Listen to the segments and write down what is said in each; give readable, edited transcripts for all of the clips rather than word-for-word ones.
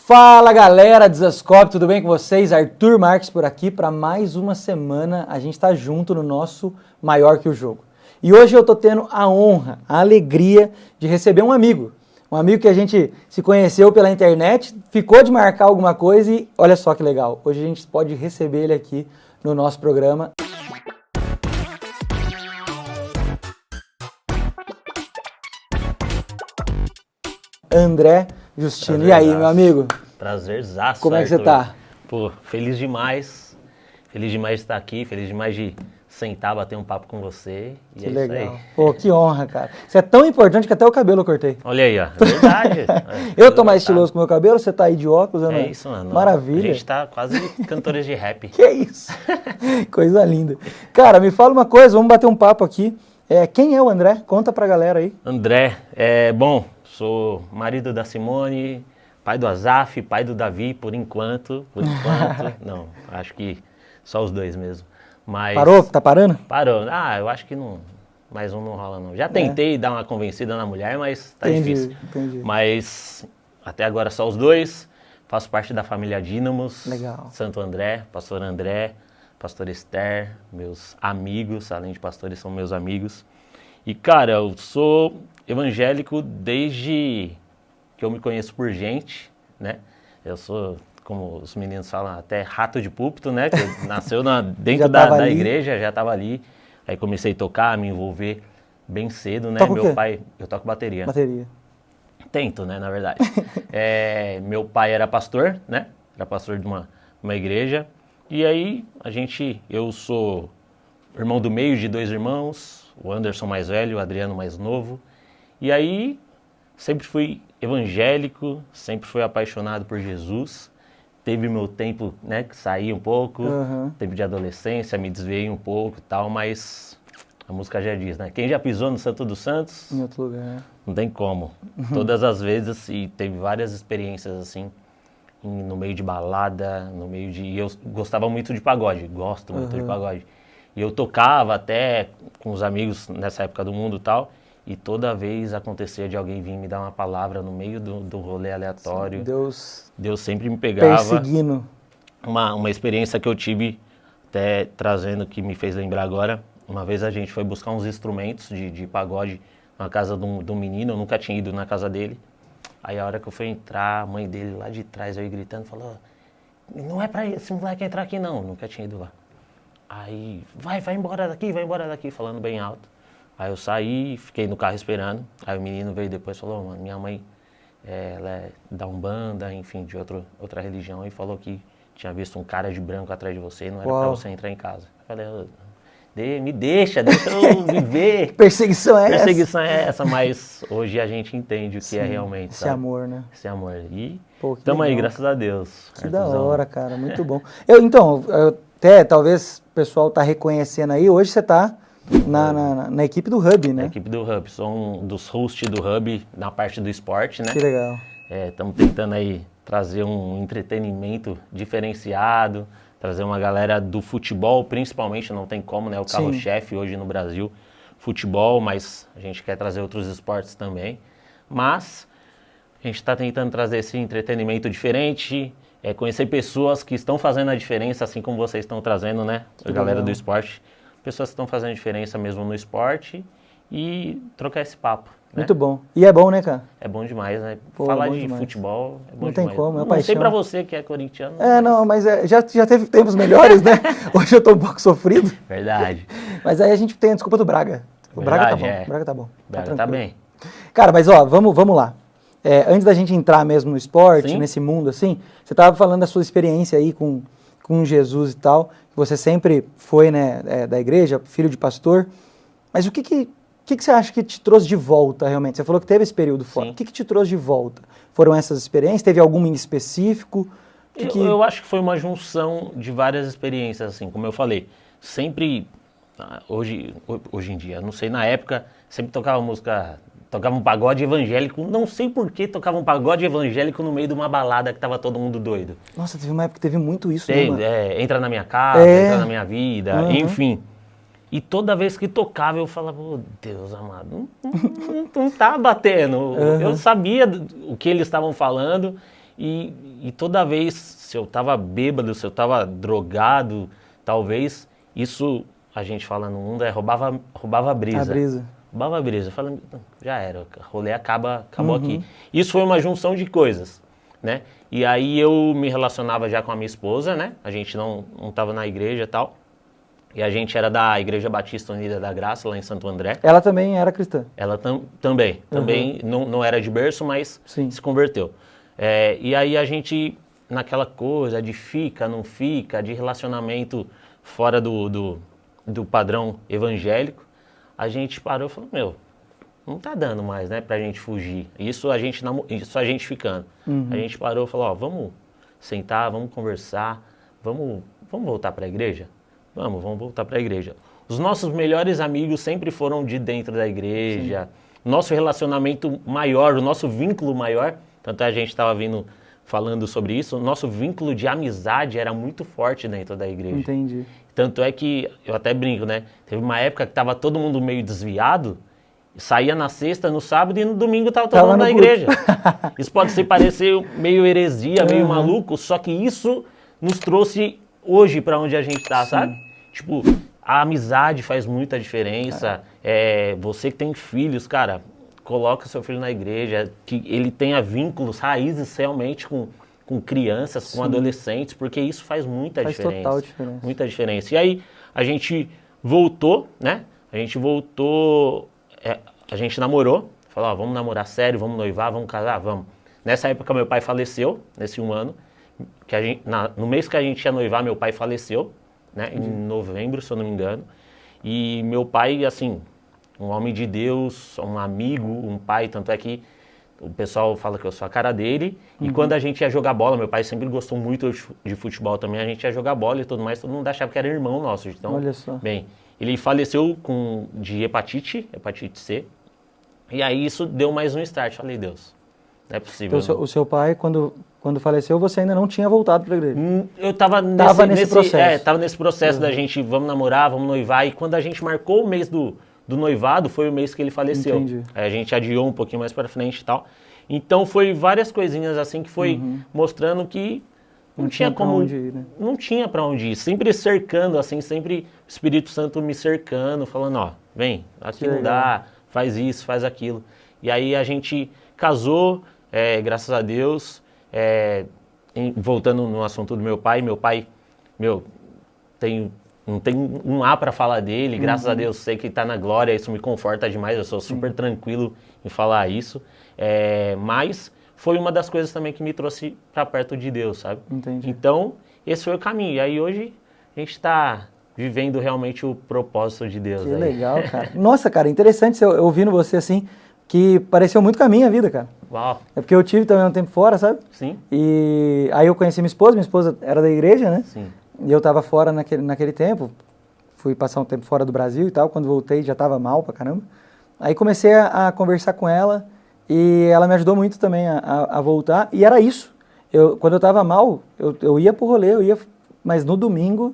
Fala galera, Desascope, tudo bem com vocês? Arthur Marques por aqui para mais uma semana. A gente tá junto no nosso Maior que o Jogo. E hoje eu tô tendo a honra, a alegria de receber um amigo que a gente se conheceu pela internet, ficou de marcar alguma coisa e olha só que legal. Hoje a gente pode receber ele aqui no nosso programa. André Justino. E aí, meu amigo? Prazerzaço, Como é que Arthur. você tá? Pô, feliz demais. Feliz demais de estar aqui, feliz demais de sentar, bater um papo com você. E Que é legal. isso aí. Pô, que honra, cara. Você é tão importante que até o cabelo eu cortei. Olha aí, ó. Verdade. Eu tô mais estiloso com o meu cabelo, você tá aí de óculos, André? É isso, mano. Maravilha. A gente tá quase cantores de rap. Que isso? Coisa linda. Cara, me fala uma coisa, vamos bater um papo aqui. Quem é o André? Conta pra galera aí. André, sou marido da Simone, pai do Azaf, pai do Davi, por enquanto. Não, acho que só os dois mesmo. Mas Parou? Tá parando? Parou. Eu acho que não, mais um não rola não. Já tentei dar uma convencida na mulher, mas tá difícil. Entendi. Mas até agora só os dois. Faço parte da família Dínamos. Legal. Santo André, pastor Esther, meus amigos, além de pastores, são meus amigos. E cara, eu sou evangélico desde que eu me conheço por gente, né? Eu sou, como os meninos falam, até rato de púlpito, né? Que nasceu dentro da igreja, já estava ali. Aí comecei a tocar, me envolver bem cedo, né? Toca o Meu quê? pai, eu toco bateria. Bateria. Tento, né, na verdade. Meu pai era pastor, né? Era pastor de uma igreja. E aí, eu sou irmão do meio de dois irmãos, o Anderson mais velho, o Adriano mais novo. E aí, sempre fui evangélico, sempre fui apaixonado por Jesus. Teve meu tempo, né, que saí um pouco, tempo de adolescência, me desviei um pouco e tal, mas a música já diz, né? Quem já pisou no Santo dos Santos, Em outro lugar. não tem como. Todas as vezes, e teve várias experiências assim, no meio de balada, e eu gostava muito de pagode, gosto muito de pagode. E eu tocava até com os amigos nessa época do mundo e tal, e toda vez acontecia de alguém vir me dar uma palavra no meio do rolê aleatório. Deus sempre me pegava. Perseguindo. Uma experiência que eu tive, até trazendo, que me fez lembrar agora, uma vez a gente foi buscar uns instrumentos de pagode na casa de um menino, eu nunca tinha ido na casa dele. Aí a hora que eu fui entrar, a mãe dele lá de trás aí gritando, falou, não é pra esse moleque entrar aqui não, nunca tinha ido lá. Aí, vai embora daqui, falando bem alto. Aí eu saí, fiquei no carro esperando, aí o menino veio depois e falou, mano, minha mãe, ela é da Umbanda, enfim, de outra religião, e falou que tinha visto um cara de branco atrás de você e não era pra você entrar em casa. Eu falei, me deixa eu viver. Perseguição é Perseguição é essa, mas hoje a gente entende o que é realmente, esse sabe? amor, né? Esse amor. E Pô, tamo aí, legal. graças a Deus. Que da hora, cara, muito bom. Até talvez o pessoal tá reconhecendo aí, hoje você tá na equipe do Hub, né? Na equipe do Hub, sou um dos hosts do Hub na parte do esporte, né? Que legal. Estamos tentando aí trazer um entretenimento diferenciado, trazer uma galera do futebol, principalmente, não tem como, né? O carro-chefe hoje no Brasil, futebol, mas a gente quer trazer outros esportes também. Mas a gente está tentando trazer esse entretenimento diferente, conhecer pessoas que estão fazendo a diferença, assim como vocês estão trazendo, né? A galera do esporte. Pessoas que estão fazendo diferença mesmo no esporte e trocar esse papo. Né? Muito bom. E é bom, né, cara? É bom demais, né? Pô, falar é bom de demais. futebol é bom Não demais. tem como, é não paixão. sei pra você que é corintiano. Mas já teve tempos melhores, né? Hoje eu tô um pouco sofrido. Verdade. Mas aí a gente tem a desculpa do Braga. O Braga tá bom. Verdade, O Braga tá bom. O Braga tá bem. Cara, mas ó, vamos lá. Antes da gente entrar mesmo no esporte, Sim. nesse mundo assim, você tava falando da sua experiência aí com Jesus e tal, que você sempre foi, né, da igreja, filho de pastor. Mas o que você acha que te trouxe de volta realmente? Você falou que teve esse período fora. Sim. O que te trouxe de volta? Foram essas experiências? Teve alguma em específico? Eu acho que foi uma junção de várias experiências, assim, como eu falei. Sempre, hoje em dia, não sei, na época, sempre tocava um pagode evangélico. Não sei por que tocava um pagode evangélico no meio de uma balada que tava todo mundo doido. Nossa, teve uma época que teve muito isso, né, mano? Entra na minha casa, entra na minha vida, enfim. E toda vez que tocava eu falava, oh, Deus amado, não tá batendo. Eu sabia o que eles estavam falando E toda vez, se eu tava bêbado, se eu tava drogado, talvez, isso, a gente fala no mundo, roubava a brisa. A brisa. Roubava a brisa. Eu falei, já era, o rolê acabou aqui. Isso foi uma junção de coisas, né? E aí eu me relacionava já com a minha esposa, né? A gente não tava na igreja e tal. E a gente era da Igreja Batista Unida da Graça, lá em Santo André. Ela também era cristã? Ela também não era de berço, mas Sim. se converteu. E aí a gente, naquela coisa de fica, não fica, de relacionamento fora do padrão evangélico, a gente parou e falou, não tá dando mais, né, pra gente fugir. Isso a gente ficando. A gente parou e falou, vamos sentar, vamos conversar, vamos voltar pra igreja? Vamos voltar para a igreja. Os nossos melhores amigos sempre foram de dentro da igreja. Sim. Nosso relacionamento maior, o nosso vínculo maior, tanto a gente estava falando sobre isso, o nosso vínculo de amizade era muito forte dentro da igreja. Entendi. Tanto é que, eu até brinco, né? Teve uma época que estava todo mundo meio desviado, saía na sexta, no sábado e no domingo estava todo mundo na igreja. Isso pode parecer meio heresia, meio maluco, só que isso nos trouxe hoje para onde a gente tá, sabe? Tipo, a amizade faz muita diferença. Você que tem filhos, cara, coloca seu filho na igreja, que ele tenha vínculos, raízes realmente com crianças, com adolescentes, porque isso faz muita diferença. Faz total diferença. Muita diferença. E aí, a gente voltou, né? A gente namorou, falou, vamos namorar sério, vamos noivar, vamos casar, vamos. Nessa época, meu pai faleceu, nesse 1 ano. No mês que a gente ia noivar, meu pai faleceu, né, em novembro, se eu não me engano. E meu pai, assim, um homem de Deus, um amigo, um pai, tanto é que o pessoal fala que eu sou a cara dele. E quando a gente ia jogar bola, meu pai sempre gostou muito de futebol também, a gente ia jogar bola e tudo mais, todo mundo achava que era irmão nosso. Então, olha só. Bem, ele faleceu de hepatite C, e aí isso deu mais um start. Falei, Deus, não é possível. Então, o seu pai, quando faleceu, você ainda não tinha voltado para a igreja? Eu estava nesse processo. Estava nesse processo da gente, vamos namorar, vamos noivar. E quando a gente marcou o mês do noivado, foi o mês que ele faleceu. Entendi. A gente adiou um pouquinho mais para frente e tal. Então, foi várias coisinhas assim que foi mostrando que não tinha como... Onde ir, né? Não tinha para onde ir. Sempre cercando, assim, sempre o Espírito Santo me cercando, falando, vem, aqui não dá, faz isso, faz aquilo. E aí a gente casou, graças a Deus... voltando no assunto do meu pai, não tem um A para falar dele, graças a Deus sei que está na glória, isso me conforta demais, eu sou super tranquilo em falar isso, mas foi uma das coisas também que me trouxe para perto de Deus, sabe? Entendi. Então, esse foi o caminho, e aí hoje a gente está vivendo realmente o propósito de Deus. Que legal, cara. Nossa, cara, interessante ouvindo você assim, que pareceu muito com a minha vida, cara. Uau. É porque eu tive também um tempo fora, sabe? Sim. E aí eu conheci minha esposa era da igreja, né? Sim. E eu tava fora naquele tempo, fui passar um tempo fora do Brasil e tal, quando voltei já tava mal pra caramba. Aí comecei a conversar com ela e ela me ajudou muito também a voltar, e era isso. Quando eu tava mal, eu ia pro rolê, mas no domingo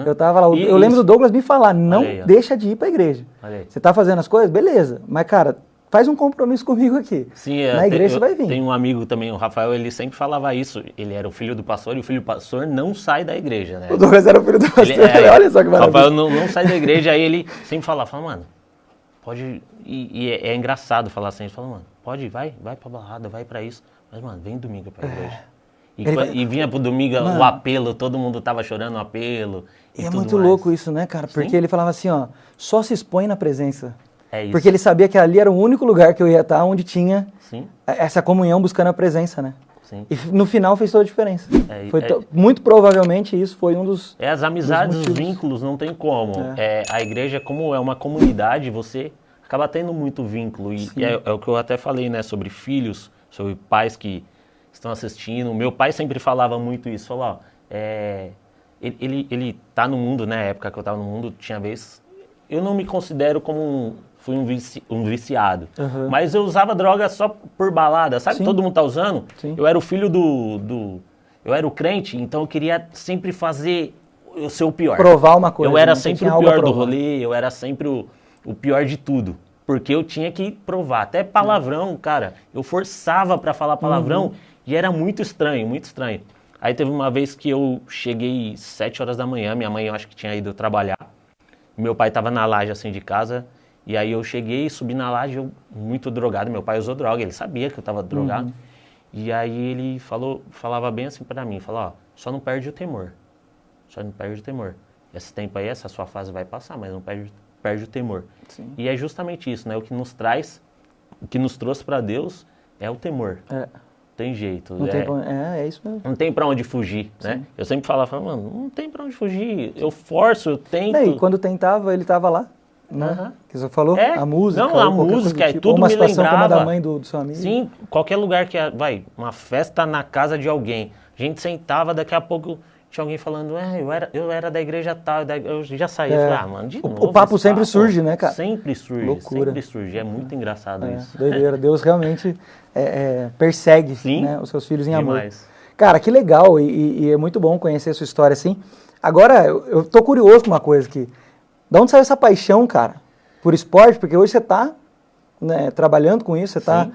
eu tava lá. Eu lembro do Douglas me falar, não deixa de ir pra igreja. Você tá fazendo as coisas? Beleza, mas cara... Faz um compromisso comigo aqui. Sim, na igreja você vai vir. Tem um amigo também, o Rafael, ele sempre falava isso. Ele era o filho do pastor e o filho do pastor não sai da igreja, né? O Douglas era o filho do pastor, olha só que maravilha. O Rafael não sai da igreja, aí ele sempre fala, mano, pode... E é engraçado falar assim, ele fala, mano, pode ir, vai pra balada, vai pra isso. Mas, mano, vem domingo pra igreja. E vinha pro domingo o apelo, todo mundo tava chorando o apelo. E é muito louco isso, né, cara? Porque ele falava assim, só se expõe na presença. É isso. Porque ele sabia que ali era o único lugar que eu ia estar onde tinha essa comunhão buscando a presença, né? Sim. E no final fez toda a diferença. Muito provavelmente isso foi um dos as amizades, os vínculos, não tem como. A igreja, como é uma comunidade, você acaba tendo muito vínculo. E é o que eu até falei, né? Sobre filhos, sobre pais que estão assistindo. Meu pai sempre falava muito isso. Falou, ele tá no mundo, né? Na época que eu tava no mundo, tinha vez... Eu não me considero como fui um viciado. Mas eu usava droga só por balada, sabe? Sim. Todo mundo tá usando. Sim. Eu era o filho eu era o crente, então eu queria sempre fazer o ser o pior. Provar uma coisa. Eu era sempre o pior do rolê, eu era sempre o pior de tudo. Porque eu tinha que provar. Até palavrão, cara. Eu forçava pra falar palavrão E era muito estranho, muito estranho. Aí teve uma vez que eu cheguei 7 horas da manhã, minha mãe eu acho que tinha ido trabalhar. Meu pai tava na laje assim de casa, e aí eu cheguei, subi na laje, eu muito drogado, meu pai usou droga, ele sabia que eu tava drogado. E aí ele falava bem assim pra mim, falou, ó, só não perde o temor. Só não perde o temor. Esse tempo aí, essa sua fase vai passar, mas não perde o temor. Sim. E é justamente isso, né? O que nos trouxe pra Deus é o temor. Tem jeito. Não tem é isso mesmo. Não tem pra onde fugir, né? Eu sempre falava, mano, não tem pra onde fugir. Eu forço, eu tento. E quando tentava, ele tava lá. Né? Que você falou? A música. Não, a música, tipo, tudo uma me situação lembrava. como a da mãe do seu amigo. Sim, qualquer lugar que, uma festa na casa de alguém. A gente sentava, daqui a pouco tinha alguém falando, eu era da igreja tal, eu já saía. Falei, mano, de novo. O papo sempre surge, né, cara? Sempre surge, Loucura. sempre surge. É muito engraçado isso. Doideira. Deus realmente persegue, né, os seus filhos em amor. Cara, que legal e é muito bom conhecer a sua história assim. Agora, eu tô curioso com uma coisa aqui. De onde saiu essa paixão, cara, por esporte? Porque hoje você tá, né, trabalhando com isso, você tá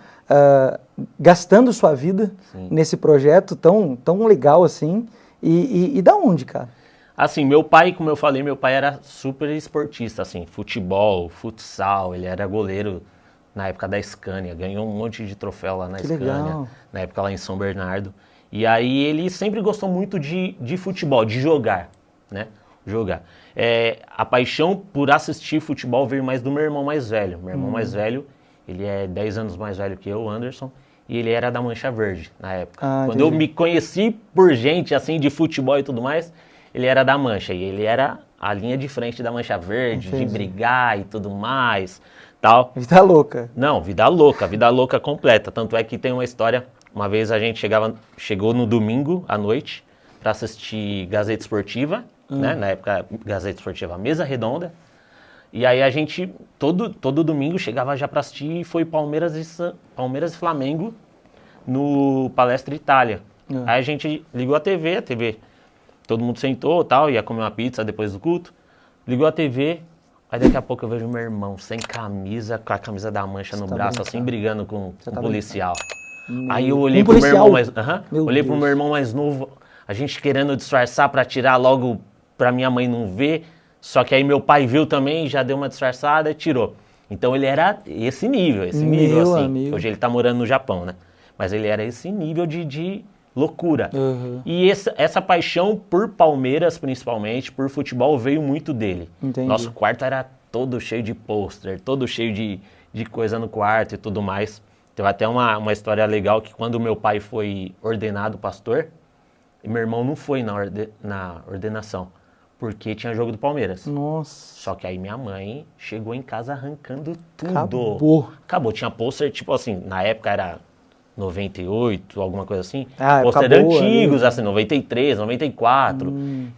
gastando sua vida nesse projeto tão legal assim. E da onde, cara? Assim, meu pai, como eu falei, meu pai era super esportista, assim, futebol, futsal, ele era goleiro na época da Scania, ganhou um monte de troféu lá na Scania, legal. Na época lá em São Bernardo. E aí ele sempre gostou muito de futebol, de jogar, né? Jogar. A paixão por assistir futebol veio mais do meu irmão mais velho. Meu irmão mais velho, ele é 10 anos mais velho que eu, o Anderson. E ele era da Mancha Verde, na época. Quando eu me conheci por gente, assim, de futebol e tudo mais, ele era da Mancha. E ele era a linha de frente da Mancha Verde, de brigar e tudo mais, tal. Vida louca. Não, vida louca completa. Tanto é que tem uma história, uma vez a gente chegou no domingo à noite para assistir Gazeta Esportiva, né? Na época, Gazeta Esportiva Mesa Redonda. E aí a gente, todo domingo, chegava já para assistir e foi Palmeiras e Flamengo no Palestra Itália. Aí a gente ligou a TV, todo mundo sentou, tal, ia comer uma pizza depois do culto, ligou a TV, aí daqui a pouco eu vejo meu irmão sem camisa, com a camisa da Mancha no braço, assim, brigando com um policial. Aí eu olhei pro meu irmão pro meu irmão mais novo, a gente querendo disfarçar para tirar logo pra minha mãe não ver. Só que aí meu pai viu também, já deu uma disfarçada e tirou. Então ele era esse nível assim. Amigo. Hoje ele tá morando no Japão, né? Mas ele era esse nível de loucura. E essa paixão por Palmeiras, principalmente, por futebol, veio muito dele. Entendi. Nosso quarto era todo cheio de pôster, todo cheio de coisa no quarto e tudo mais. Teve até uma história legal que quando meu pai foi ordenado pastor, meu irmão não foi na ordenação. Porque tinha jogo do Palmeiras. Nossa. Só que aí minha mãe chegou em casa arrancando tudo. Acabou. Tinha pôster, tipo assim, na época era 98, alguma coisa assim. Pôster antigos, assim, 93, 94.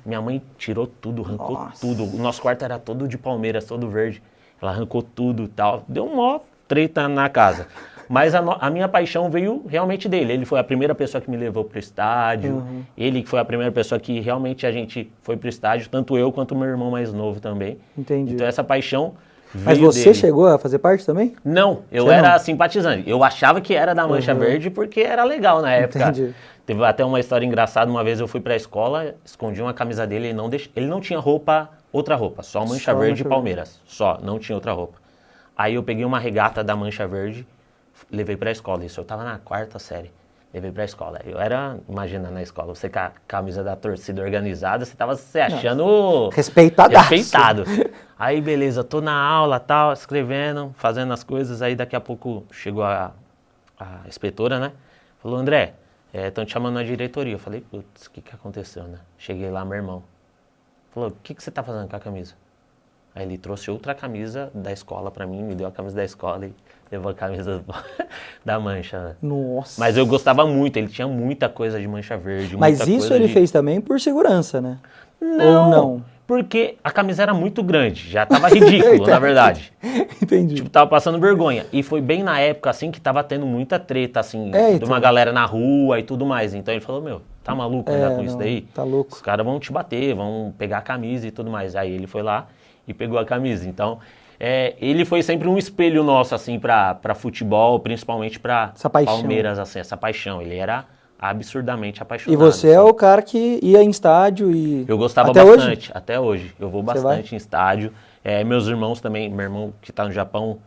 Minha mãe tirou tudo, arrancou tudo. O nosso quarto era todo de Palmeiras, todo verde. Ela arrancou tudo e tal. Deu uma treta na casa. Mas a minha paixão veio realmente dele. Ele foi a primeira pessoa que me levou pro estádio. Ele que foi a primeira pessoa que realmente a gente foi pro estádio, tanto eu quanto o meu irmão mais novo também. Entendi. Então essa paixão veio Mas você chegou a fazer parte também? Não, eu era simpatizante. Eu achava que era da Mancha Verde porque era legal na época. Entendi. Teve até uma história engraçada. Uma vez eu fui pra escola, escondi uma camisa dele, ele não tinha outra roupa, só Mancha Verde e Palmeiras. Só, não tinha outra roupa. Aí eu peguei uma regata da Mancha Verde, levei pra escola, isso eu tava na 4ª série, levei pra escola. Eu era, imagina, na escola, você com a camisa da torcida organizada, você tava se achando respeitado. Aí beleza, tô na aula, tal, escrevendo, fazendo as coisas, aí daqui a pouco chegou a inspetora, né? Falou, André, estão te chamando na diretoria. Eu falei, putz, o que aconteceu, né? Cheguei lá, meu irmão falou, o que você tá fazendo com a camisa? Aí ele trouxe outra camisa da escola pra mim, me deu a camisa da escola e levou a camisa da Mancha. Né? Nossa. Mas eu gostava muito, ele tinha muita coisa de Mancha Verde. Mas isso ele fez também por segurança, né? Não, ou não? Porque a camisa era muito grande, já tava ridículo, na verdade. Entendi. Tipo, tava passando vergonha. E foi bem na época, assim, que tava tendo muita treta, assim, de uma galera na rua e tudo mais. Então ele falou, meu, tá maluco andar com isso daí? Tá louco. Os caras vão te bater, vão pegar a camisa e tudo mais. Aí ele foi lá e pegou a camisa. Então, ele foi sempre um espelho nosso, assim, pra futebol, principalmente pra Palmeiras, assim, essa paixão. Ele era absurdamente E apaixonado. você é o cara que ia em estádio e... Eu gostava Até bastante, hoje? até hoje. Eu vou Você vai? bastante em estádio. Meus irmãos também, meu irmão que está no Japão,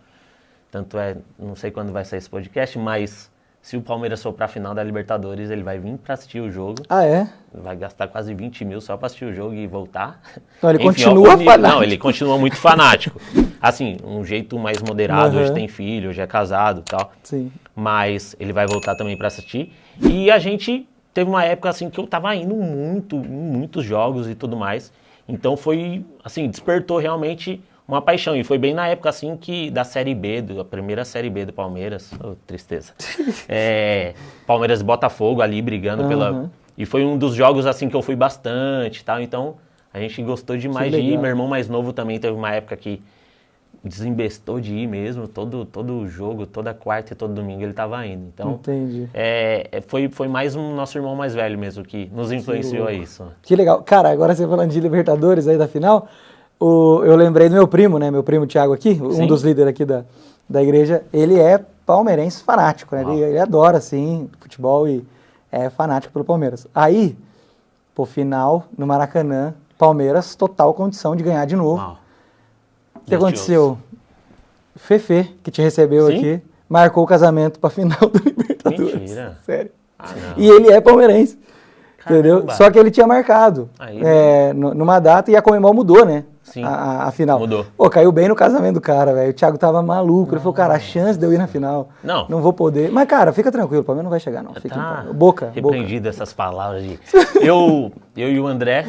tanto não sei quando vai sair esse podcast, mas se o Palmeiras for para a final da Libertadores, ele vai vir para assistir o jogo. Ah, é? Vai gastar quase 20 mil só para assistir o jogo e voltar. Então ele Enfim, continua fanático. Não, ele continua muito fanático. Assim, um jeito mais moderado, Uhum. hoje tem filho, hoje é casado e tal. Sim. Mas ele vai voltar também para assistir. E a gente teve uma época assim que eu tava indo muito, em muitos jogos e tudo mais. Então foi, assim, despertou realmente uma paixão. E foi bem na época assim que da Série B, a primeira Série B do Palmeiras. Oh, tristeza. Palmeiras e Botafogo ali brigando pela... E foi um dos jogos assim que eu fui bastante e tal. Então a gente gostou demais de ir. Meu irmão mais novo também teve uma época que desembestou de ir mesmo. Todo jogo, toda quarta e todo domingo ele tava indo. Então Entendi. foi mais um nosso irmão mais velho mesmo que nos influenciou a isso. Que legal. Cara, agora você falando de Libertadores aí da final, eu lembrei do meu primo, né? Meu primo Thiago aqui, Sim. um dos líderes aqui da igreja. Ele é palmeirense fanático, né? Ele adora, assim, futebol e é fanático pelo Palmeiras. Aí, pô, final no Maracanã, Palmeiras, total condição de ganhar de novo. Uau. O que aconteceu? Fefe, que te recebeu Sim? aqui, marcou o casamento pra final do Libertadores. Mentira. Sério. Ah, não. E ele é palmeirense. Caramba. Entendeu? Só que ele tinha marcado Aí, numa data e a Conmebol mudou, né? Sim. A final. Mudou. Pô, caiu bem no casamento do cara, velho. O Thiago tava maluco. Ele falou, cara, a chance de eu ir na final. Não. Vou poder. Mas, cara, fica tranquilo, o Palmeiras não vai chegar, não. Fica em Tá paz. Boca. repreendido essas palavras de... Eu e o André,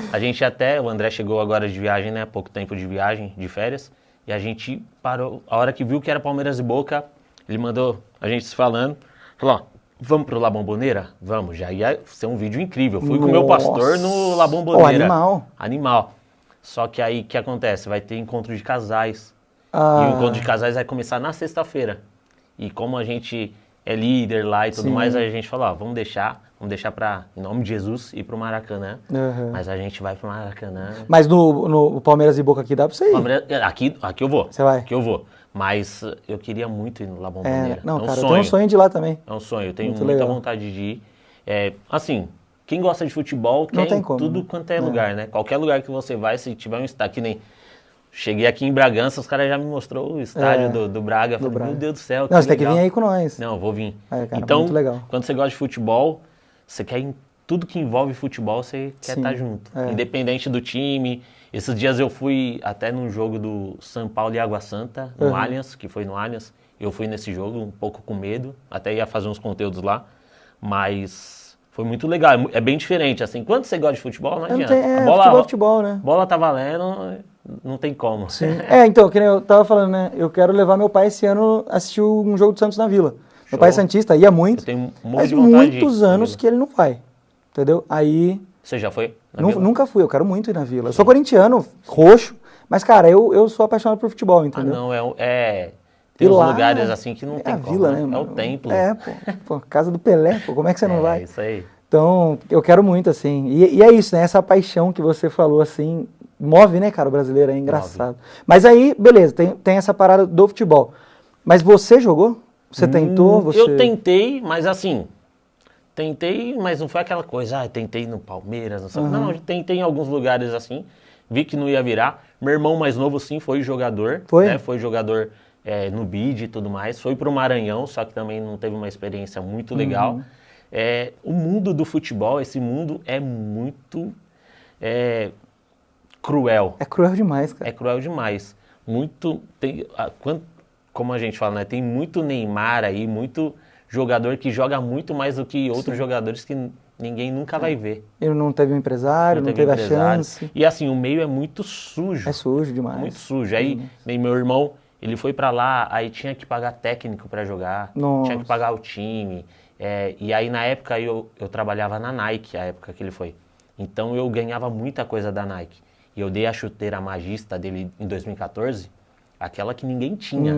o André chegou agora de viagem, né? Pouco tempo de viagem, de férias. E a gente parou, a hora que viu que era Palmeiras e Boca, ele mandou a gente se falando, falou, ó, vamos pro La Bombonera? Vamos, já ia ser um vídeo incrível. Fui com o meu pastor no La Bombonera. Animal. Só que aí, o que acontece? Vai ter encontro de casais. E o encontro de casais vai começar na sexta-feira. E como a gente é líder lá e tudo mais, aí a gente falou, ó, vamos deixar pra, em nome de Jesus, ir pro Maracanã. Mas a gente vai pro Maracanã. Mas no Palmeiras e Boca aqui dá pra você ir? Aqui eu vou. Você vai? Aqui eu vou. Mas eu queria muito ir no La Bombonera. Não, é um cara, sonho. eu tenho um sonho de ir lá também. É um sonho, eu tenho Muito muita legal. vontade de ir. Assim, quem gosta de futebol Não quer tem em como, tudo né? quanto é lugar, né? Qualquer lugar que você vai, se tiver um estádio, que nem... Cheguei aqui em Bragança, os caras já me mostrou o estádio do Braga. Falei, Braga. meu Deus do céu, Não, você tem que legal. vir aí com nós. Não, eu vou vir. Cara, então, muito legal. quando você gosta de futebol, você quer em tudo que envolve futebol, você quer estar junto. Independente do time. Esses dias eu fui até num jogo do São Paulo e Água Santa, no Allianz, que foi no Allianz. Eu fui nesse jogo um pouco com medo, até ia fazer uns conteúdos lá, mas foi muito legal. É bem diferente, assim. Quando você gosta de futebol, não adianta. Futebol, né? Bola tá valendo, não tem como. Sim. Então, que nem eu tava falando, né? Eu quero levar meu pai esse ano a assistir um jogo do Santos na Vila. Meu pai é santista, ia muito. Eu tenho um monte Faz de vontade muitos anos que ele não vai. Entendeu? Aí... Você já foi na Vila? Nunca fui, eu quero muito ir na Vila. Eu sou corintiano, roxo, mas, cara, eu sou apaixonado por futebol, entendeu? Tem uns lá, lugares assim que não tem a como, Vila, né? né? É o templo. Pô, casa do Pelé, pô, como é que você não vai? É isso aí. Então, eu quero muito, assim. E é isso, né? Essa paixão que você falou, assim, move, né, cara, o brasileiro, é engraçado. Mas aí, beleza, tem essa parada do futebol. Mas você jogou? Você tentou? Eu tentei, mas assim... mas não foi aquela coisa, tentei no Palmeiras, não sei. Não, eu tentei em alguns lugares assim, vi que não ia virar. Meu irmão mais novo, sim, foi jogador. Foi? Né? Foi jogador no BID e tudo mais. Foi pro Maranhão, só que também não teve uma experiência muito legal. O mundo do futebol, esse mundo é muito cruel. É cruel demais, cara. É cruel demais. Como a gente fala, né? Tem muito Neymar aí, muito jogador que joga muito mais do que outros jogadores que ninguém nunca vai ver. Ele não teve um empresário, não teve a chance. E assim, o meio é muito sujo. É sujo demais. Muito sujo. Aí, meu irmão, ele foi pra lá, aí tinha que pagar técnico pra jogar, tinha que pagar o time. E aí, na época, eu trabalhava na Nike, a época que ele foi. Então, eu ganhava muita coisa da Nike. E eu dei a chuteira magista dele em 2014, aquela que ninguém tinha.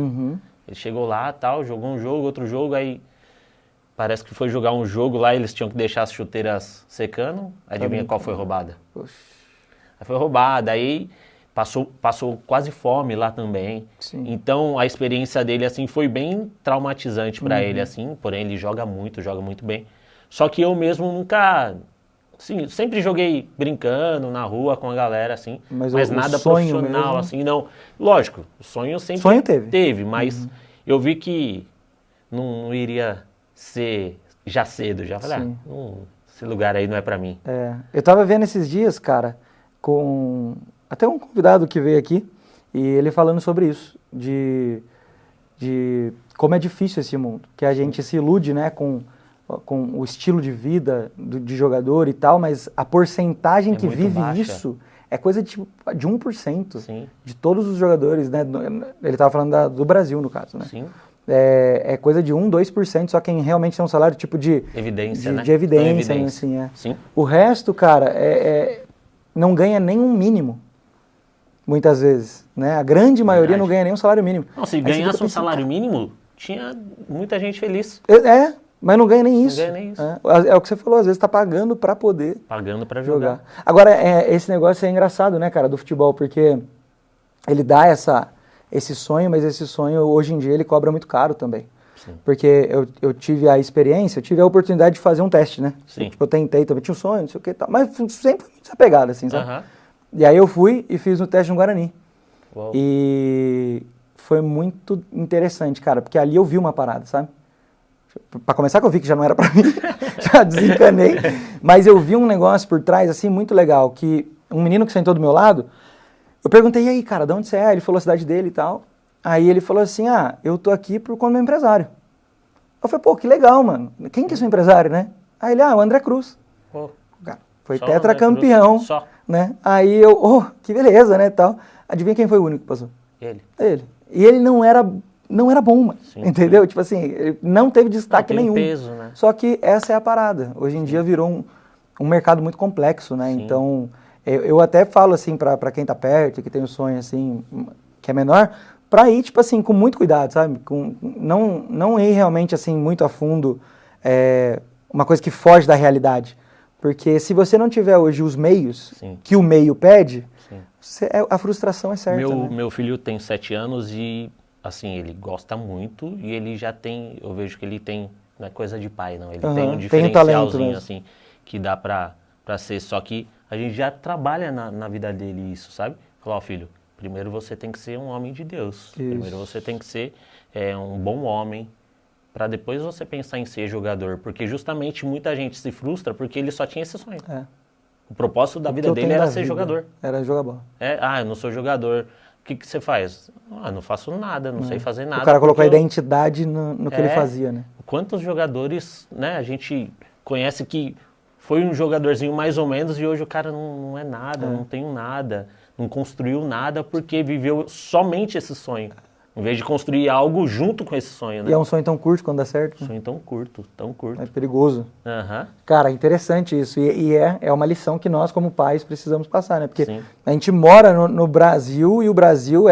Ele chegou lá, tal, jogou um jogo, outro jogo, aí... Parece que foi jogar um jogo lá, eles tinham que deixar as chuteiras secando. Adivinha qual foi roubada? Poxa. Aí foi roubada, aí passou quase fome lá também. Sim. Então a experiência dele assim foi bem traumatizante para ele assim, porém ele joga muito bem. Só que eu mesmo nunca, assim, sempre joguei brincando na rua com a galera, assim, Mas mas o nada sonho profissional, mesmo? assim, não. Lógico, o sonho sempre Sonho teve. mas eu vi que não iria ser já cedo, já falei, Sim. esse lugar aí não é pra mim. Eu tava vendo esses dias, cara, com até um convidado que veio aqui, e ele falando sobre isso, de como é difícil esse mundo, que a gente se ilude, né, com o estilo de vida de jogador e tal, mas a porcentagem que muito vive baixa. isso é coisa de 1% Sim, de todos os jogadores, né? Ele tava falando do Brasil, no caso, né? sim. É coisa de 1, 2%, só quem realmente tem um salário tipo de Evidência, né? de evidência, Então, né, evidência. assim, é. Sim. O resto, cara, não ganha nem um mínimo, muitas vezes, né? A grande maioria Verdade. não ganha nem um salário mínimo. Não, se Aí você ganhasse fica um pensando, salário mínimo, tinha muita gente feliz, mas não ganha nem isso. ganha nem isso. É o que você falou, às vezes tá pagando pra poder pagando pra jogar. jogar. Agora, esse negócio é engraçado, né, cara, do futebol, porque ele dá esse sonho, mas esse sonho, hoje em dia, ele cobra muito caro também. Sim. Porque eu tive a experiência, eu tive a oportunidade de fazer um teste, né? Sim. Tipo, eu tentei também, tinha um sonho, não sei o que e tal, mas sempre fui muito desapegado, assim, sabe? Aham. E aí eu fui e fiz o teste no Guarani. Uau. E foi muito interessante, cara, porque ali eu vi uma parada, sabe? Pra começar que eu vi que já não era pra mim, já desencanei, mas eu vi um negócio por trás, assim, muito legal, que um menino que sentou do meu lado, eu perguntei, e aí, cara, de onde você é? Ele falou a cidade dele e tal. Aí ele falou assim, eu tô aqui por conta do meu empresário. Eu falei, pô, que legal, mano. Quem que é seu empresário, né? Aí ele, o André Cruz. Pô, Cara, foi só tetracampeão, Só né? Aí eu, que beleza, né, tal. Adivinha quem foi o único que passou? ele. Ele. E ele não era bom, mano. Sim, Entendeu? Tipo assim, ele não teve destaque Não, tem nenhum. peso, né? Só que essa é a parada. Hoje em dia virou um mercado muito complexo, né? Sim. Então, eu até falo assim pra quem tá perto, que tem o sonho assim, que é menor, pra ir, tipo assim, com muito cuidado, sabe? Não ir realmente assim, muito a fundo, uma coisa que foge da realidade. Porque se você não tiver hoje os meios Sim. que o meio pede, Sim. a frustração é certa, né? Meu filho tem 7 anos e, assim, ele gosta muito e ele já tem, eu vejo que ele tem, não é coisa de pai, não, ele tem um Tem um talento diferencialzinho, mesmo. assim, que dá pra ser, só que a gente já trabalha na vida dele isso, sabe? Falar, ó, filho, primeiro você tem que ser um homem de Deus, Isso. primeiro você tem que ser um bom homem, pra depois você pensar em ser jogador, porque justamente muita gente se frustra porque ele só tinha esse sonho. O propósito da vida dele era ser jogador. Era jogar bola. Eu não sou jogador. O que você faz? Não faço nada, não sei fazer nada. O cara colocou a porque identidade no que ele fazia, né? Quantos jogadores, né, a gente conhece que foi um jogadorzinho mais ou menos e hoje o cara não é nada, não tem nada, não construiu nada porque viveu somente esse sonho. Em vez de construir algo junto com esse sonho, né? E é um sonho tão curto quando dá certo. Né? Sonho tão curto, tão curto. É perigoso. Aham. Cara, interessante isso. E é uma lição que nós, como pais, precisamos passar, né? Porque Sim. a gente mora no Brasil e o Brasil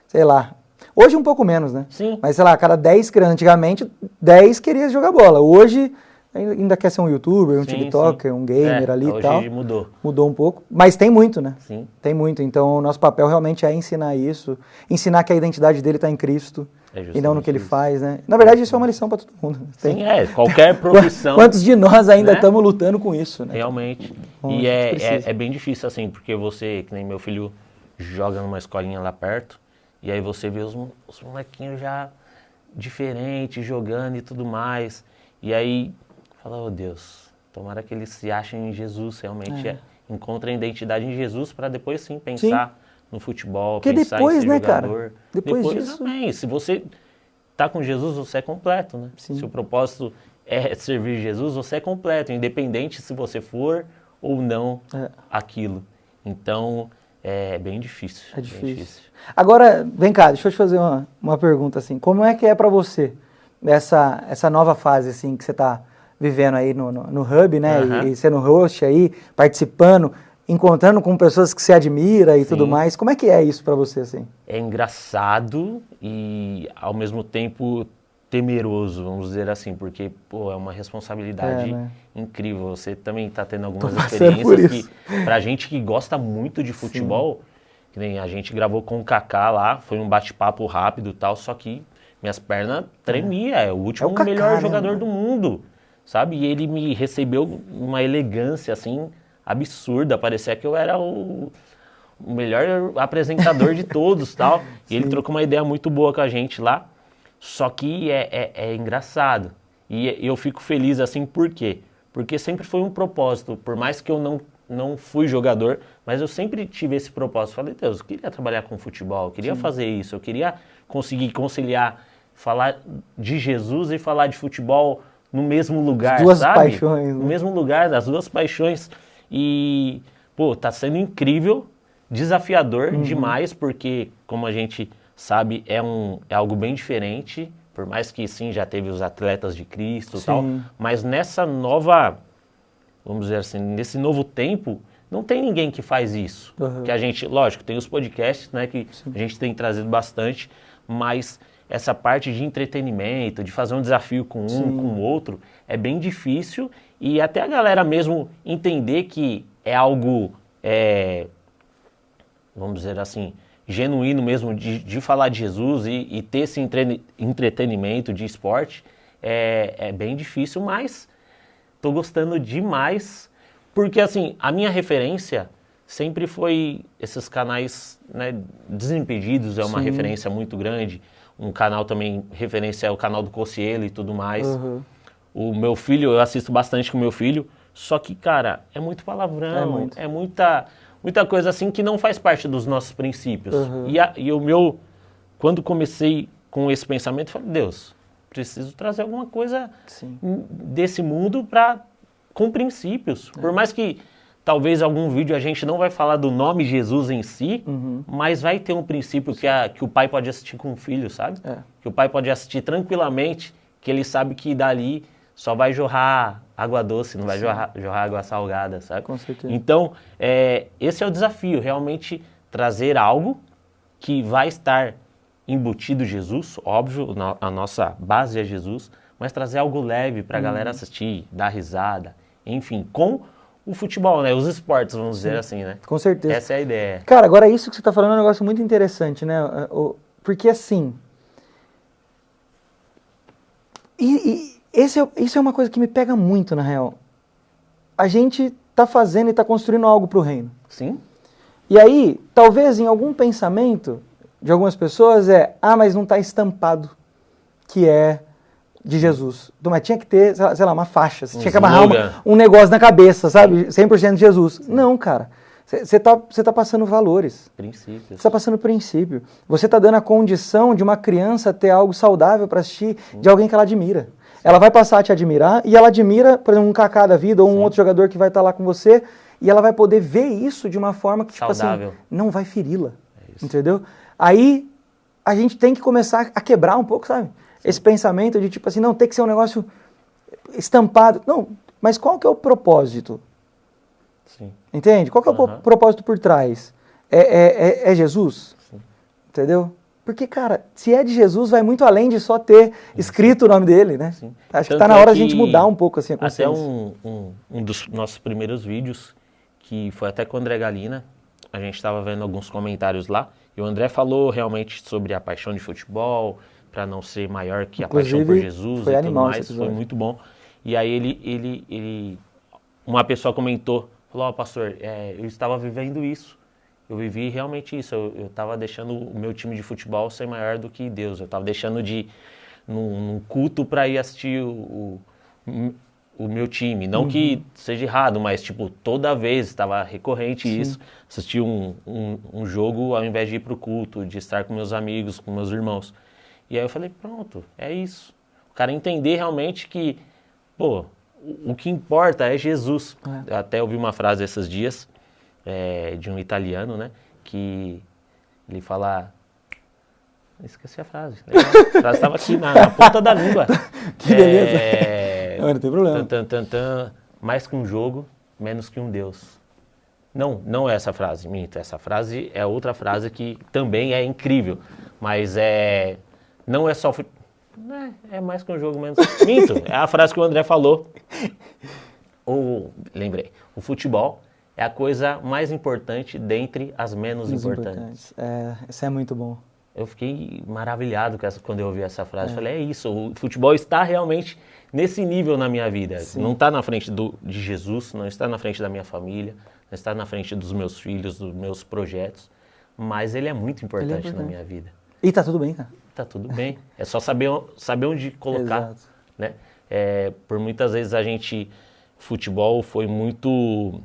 sei lá, hoje um pouco menos, né? Sim. Mas, sei lá, a cada 10 crianças, antigamente, 10 queria jogar bola. Hoje, ainda quer ser um youtuber, um Sim, tiktoker, sim. um gamer ali e tal. Hoje mudou. Mudou um pouco, mas tem muito, né? Sim. Tem muito. Então, o nosso papel realmente é ensinar isso, ensinar que a identidade dele está em Cristo e não no que ele isso. faz, né? Na verdade, isso é uma lição para todo mundo. Sim, qualquer profissão. Quantos de nós ainda né? estamos lutando com isso, né? Realmente. Bom, E a gente precisa. é bem difícil assim, porque você, que nem meu filho, joga numa escolinha lá perto, e aí você vê os molequinhos já diferentes, jogando e tudo mais. E aí, fala, oh Deus, tomara que eles se achem em Jesus, realmente encontrem identidade em Jesus para depois sim pensar no futebol, porque pensar depois, em ser né, jogador. cara? Depois disso... também, se você tá com Jesus, você é completo, né? Sim. Se o propósito é servir Jesus, você é completo, independente se você for ou não aquilo. Então, é bem difícil. É difícil. Bem difícil. Agora, vem cá, deixa eu te fazer uma pergunta assim. Como é que é para você essa nova fase assim que você está vivendo aí no Hub, né? Uhum. E sendo host aí, participando, encontrando com pessoas que você admira e tudo mais. Como é que é isso para você assim? É engraçado e ao mesmo tempo temeroso, vamos dizer assim, porque pô, é uma responsabilidade né? incrível. Você também está tendo algumas passando por experiências que, pra gente que gosta muito de futebol, que nem a gente gravou com o Kaká lá, foi um bate-papo rápido e tal, só que minhas pernas tremiam, é o último Kaká, melhor né, jogador mano? do mundo. sabe? E ele me recebeu uma elegância, assim, absurda. Parecia que eu era o melhor apresentador de todos, tal. E ele trocou uma ideia muito boa com a gente lá. Só que é engraçado. E eu fico feliz, assim, por quê? Porque sempre foi um propósito. Por mais que eu não fui jogador, mas eu sempre tive esse propósito. Falei, Deus, eu queria trabalhar com futebol, eu queria fazer isso, eu queria conseguir conciliar, falar de Jesus e falar de futebol no mesmo lugar, As duas sabe? paixões, né? No mesmo lugar, das duas paixões. E, pô, tá sendo incrível, desafiador demais, porque, como a gente sabe, é algo bem diferente, por mais que sim, já teve os atletas de Cristo e tal, mas nessa nova, vamos dizer assim, nesse novo tempo, não tem ninguém que faz isso. Que a gente, lógico, tem os podcasts, né, que a gente tem trazido bastante, mas essa parte de entretenimento, de fazer um desafio com um, com o outro, é bem difícil e até a galera mesmo entender que é algo, vamos dizer assim, genuíno mesmo de falar de Jesus e ter esse entretenimento de esporte, é bem difícil, mas tô gostando demais, porque assim, a minha referência sempre foi esses canais, né, Desimpedidos é uma referência muito grande, um canal também, referência é o canal do Cossielo e tudo mais. O meu filho, eu assisto bastante com o meu filho, só que, cara, é muito palavrão, é muita coisa assim que não faz parte dos nossos princípios. E o meu, quando comecei com esse pensamento, eu falei, Deus, preciso trazer alguma coisa desse mundo com princípios. Por mais que talvez algum vídeo a gente não vai falar do nome Jesus em si, mas vai ter um princípio que o pai pode assistir com o filho, sabe? Que o pai pode assistir tranquilamente, que ele sabe que dali só vai jorrar água doce, não vai jorrar água salgada, sabe? Com certeza. Então, esse é o desafio, realmente trazer algo que vai estar embutido Jesus, óbvio, a nossa base é Jesus, mas trazer algo leve para a galera assistir, dar risada, enfim, com o futebol, né? Os esportes, vamos dizer assim, né? Com certeza. Essa é a ideia. Cara, agora isso que você está falando é um negócio muito interessante, né? Porque assim... Isso é uma coisa que me pega muito, na real. A gente tá fazendo e tá construindo algo pro reino. Sim. E aí, talvez em algum pensamento de algumas pessoas mas não tá estampado que é de Jesus. Mas tinha que ter, sei lá, uma faixa. Você tinha que amarrar um negócio na cabeça, sabe? 100% de Jesus. Sim. Não, cara. Você tá passando valores. Princípios. Você está passando princípio. Você está dando a condição de uma criança ter algo saudável para assistir de alguém que ela admira. Ela vai passar a te admirar e ela admira, por exemplo, um Kaká da vida ou um outro jogador que vai estar lá com você e ela vai poder ver isso de uma forma que, tipo assim, não vai feri-la. Entendeu? Aí a gente tem que começar a quebrar um pouco, sabe? Esse pensamento de tipo assim, não, tem que ser um negócio estampado. Não, mas qual que é o propósito? Sim. Entende? Qual que é o propósito por trás? É Jesus? Sim. Entendeu? Porque, cara, se é de Jesus, vai muito além de só ter escrito o nome dele, né? Sim. Acho que está na hora a gente mudar um pouco assim a consciência. Até um dos nossos primeiros vídeos, que foi até com o André Galina, a gente estava vendo alguns comentários lá, e o André falou realmente sobre a paixão de futebol, para não ser maior que a paixão por Jesus e tudo mais, foi muito bom. E aí uma pessoa comentou, falou, pastor, eu estava vivendo isso. Eu vivi realmente isso, eu estava deixando o meu time de futebol ser maior do que Deus, eu estava deixando de ir num culto para ir assistir o meu time, não que seja errado, mas tipo, toda vez estava recorrente isso, assistir um jogo ao invés de ir para o culto, de estar com meus amigos, com meus irmãos. E aí eu falei, pronto, é isso. O cara entender realmente que, pô, o que importa é Jesus. Eu até ouvi uma frase esses dias, de um italiano, né, que ele fala... Esqueci a frase. A frase estava aqui na ponta da língua. Que beleza. Não tem problema. Mais que um jogo, menos que um Deus. Não é essa frase, minto. Essa frase é outra frase que também é incrível. Mas não é só... É mais que um jogo, menos... Minto, é a frase que o André falou. Lembrei. O futebol é a coisa mais importante dentre as menos importantes. Isso é muito bom. Eu fiquei maravilhado quando eu ouvi essa frase. Falei, é isso, o futebol está realmente nesse nível na minha vida. Sim. Não está na frente de Jesus, não está na frente da minha família, não está na frente dos meus filhos, dos meus projetos, mas ele é muito importante na minha vida. E tá tudo bem, cara. Tá tudo bem. É só saber onde colocar. Exato. Né? Por muitas vezes futebol foi muito,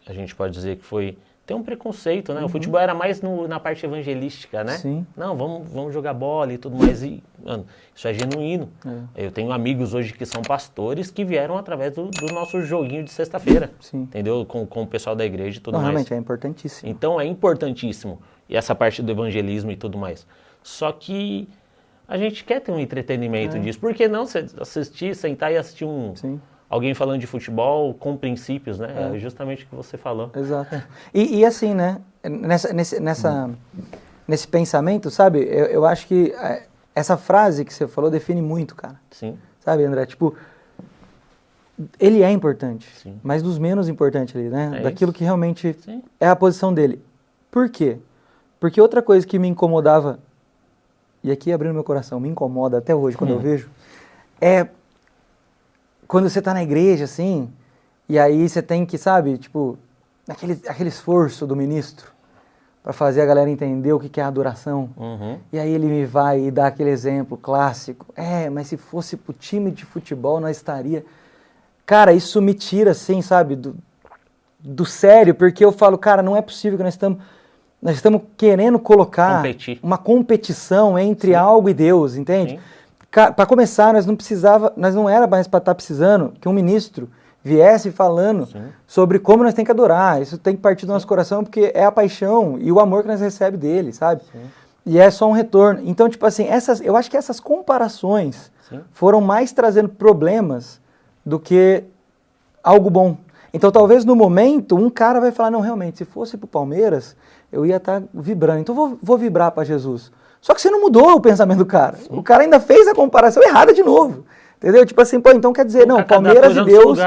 a gente pode dizer que tem um preconceito, né? O futebol era mais na parte evangelística, né? Sim. Não, vamos jogar bola e tudo mais. E, mano, isso é genuíno. Eu tenho amigos hoje que são pastores que vieram através do nosso joguinho de sexta-feira. Sim. Entendeu? Com o pessoal da igreja e tudo mais. Realmente, é importantíssimo. Então é importantíssimo. E essa parte do evangelismo e tudo mais. Só que a gente quer ter um entretenimento disso. Por que não você sentar e assistir alguém falando de futebol com princípios, né? É justamente o que você falou. Exato. E assim, né? Nesse pensamento, sabe? Eu acho que essa frase que você falou define muito, cara. Sim. Sabe, André? Tipo, ele é importante, Sim. mas dos menos importantes ali, né? Daquilo isso. que realmente Sim. é a posição dele. Por quê? Porque outra coisa que me incomodava, e aqui abrindo meu coração, me incomoda até hoje quando eu vejo, é quando você tá na igreja, assim, e aí você tem que, sabe, tipo, aquele esforço do ministro para fazer a galera entender o que é a adoração. E aí ele me vai e dá aquele exemplo clássico. Mas se fosse pro time de futebol, nós estaria... Cara, isso me tira, assim, sabe, do sério, porque eu falo, cara, não é possível que nós estamos querendo colocar uma competição entre algo e Deus, entende? Para começar, nós não era mais para estar precisando que um ministro viesse falando sobre como nós temos que adorar. Isso tem que partir do nosso coração, porque é a paixão e o amor que nós recebemos dele, sabe? E é só um retorno. Então, tipo assim, eu acho que essas comparações foram mais trazendo problemas do que algo bom. Então, talvez no momento, um cara vai falar, não, realmente, se fosse pro Palmeiras, eu ia estar vibrando. Então, vou vibrar para Jesus. Só que você não mudou o pensamento do cara. O cara ainda fez a comparação errada de novo. Entendeu? Tipo assim, então quer dizer, não, Palmeiras e Deus...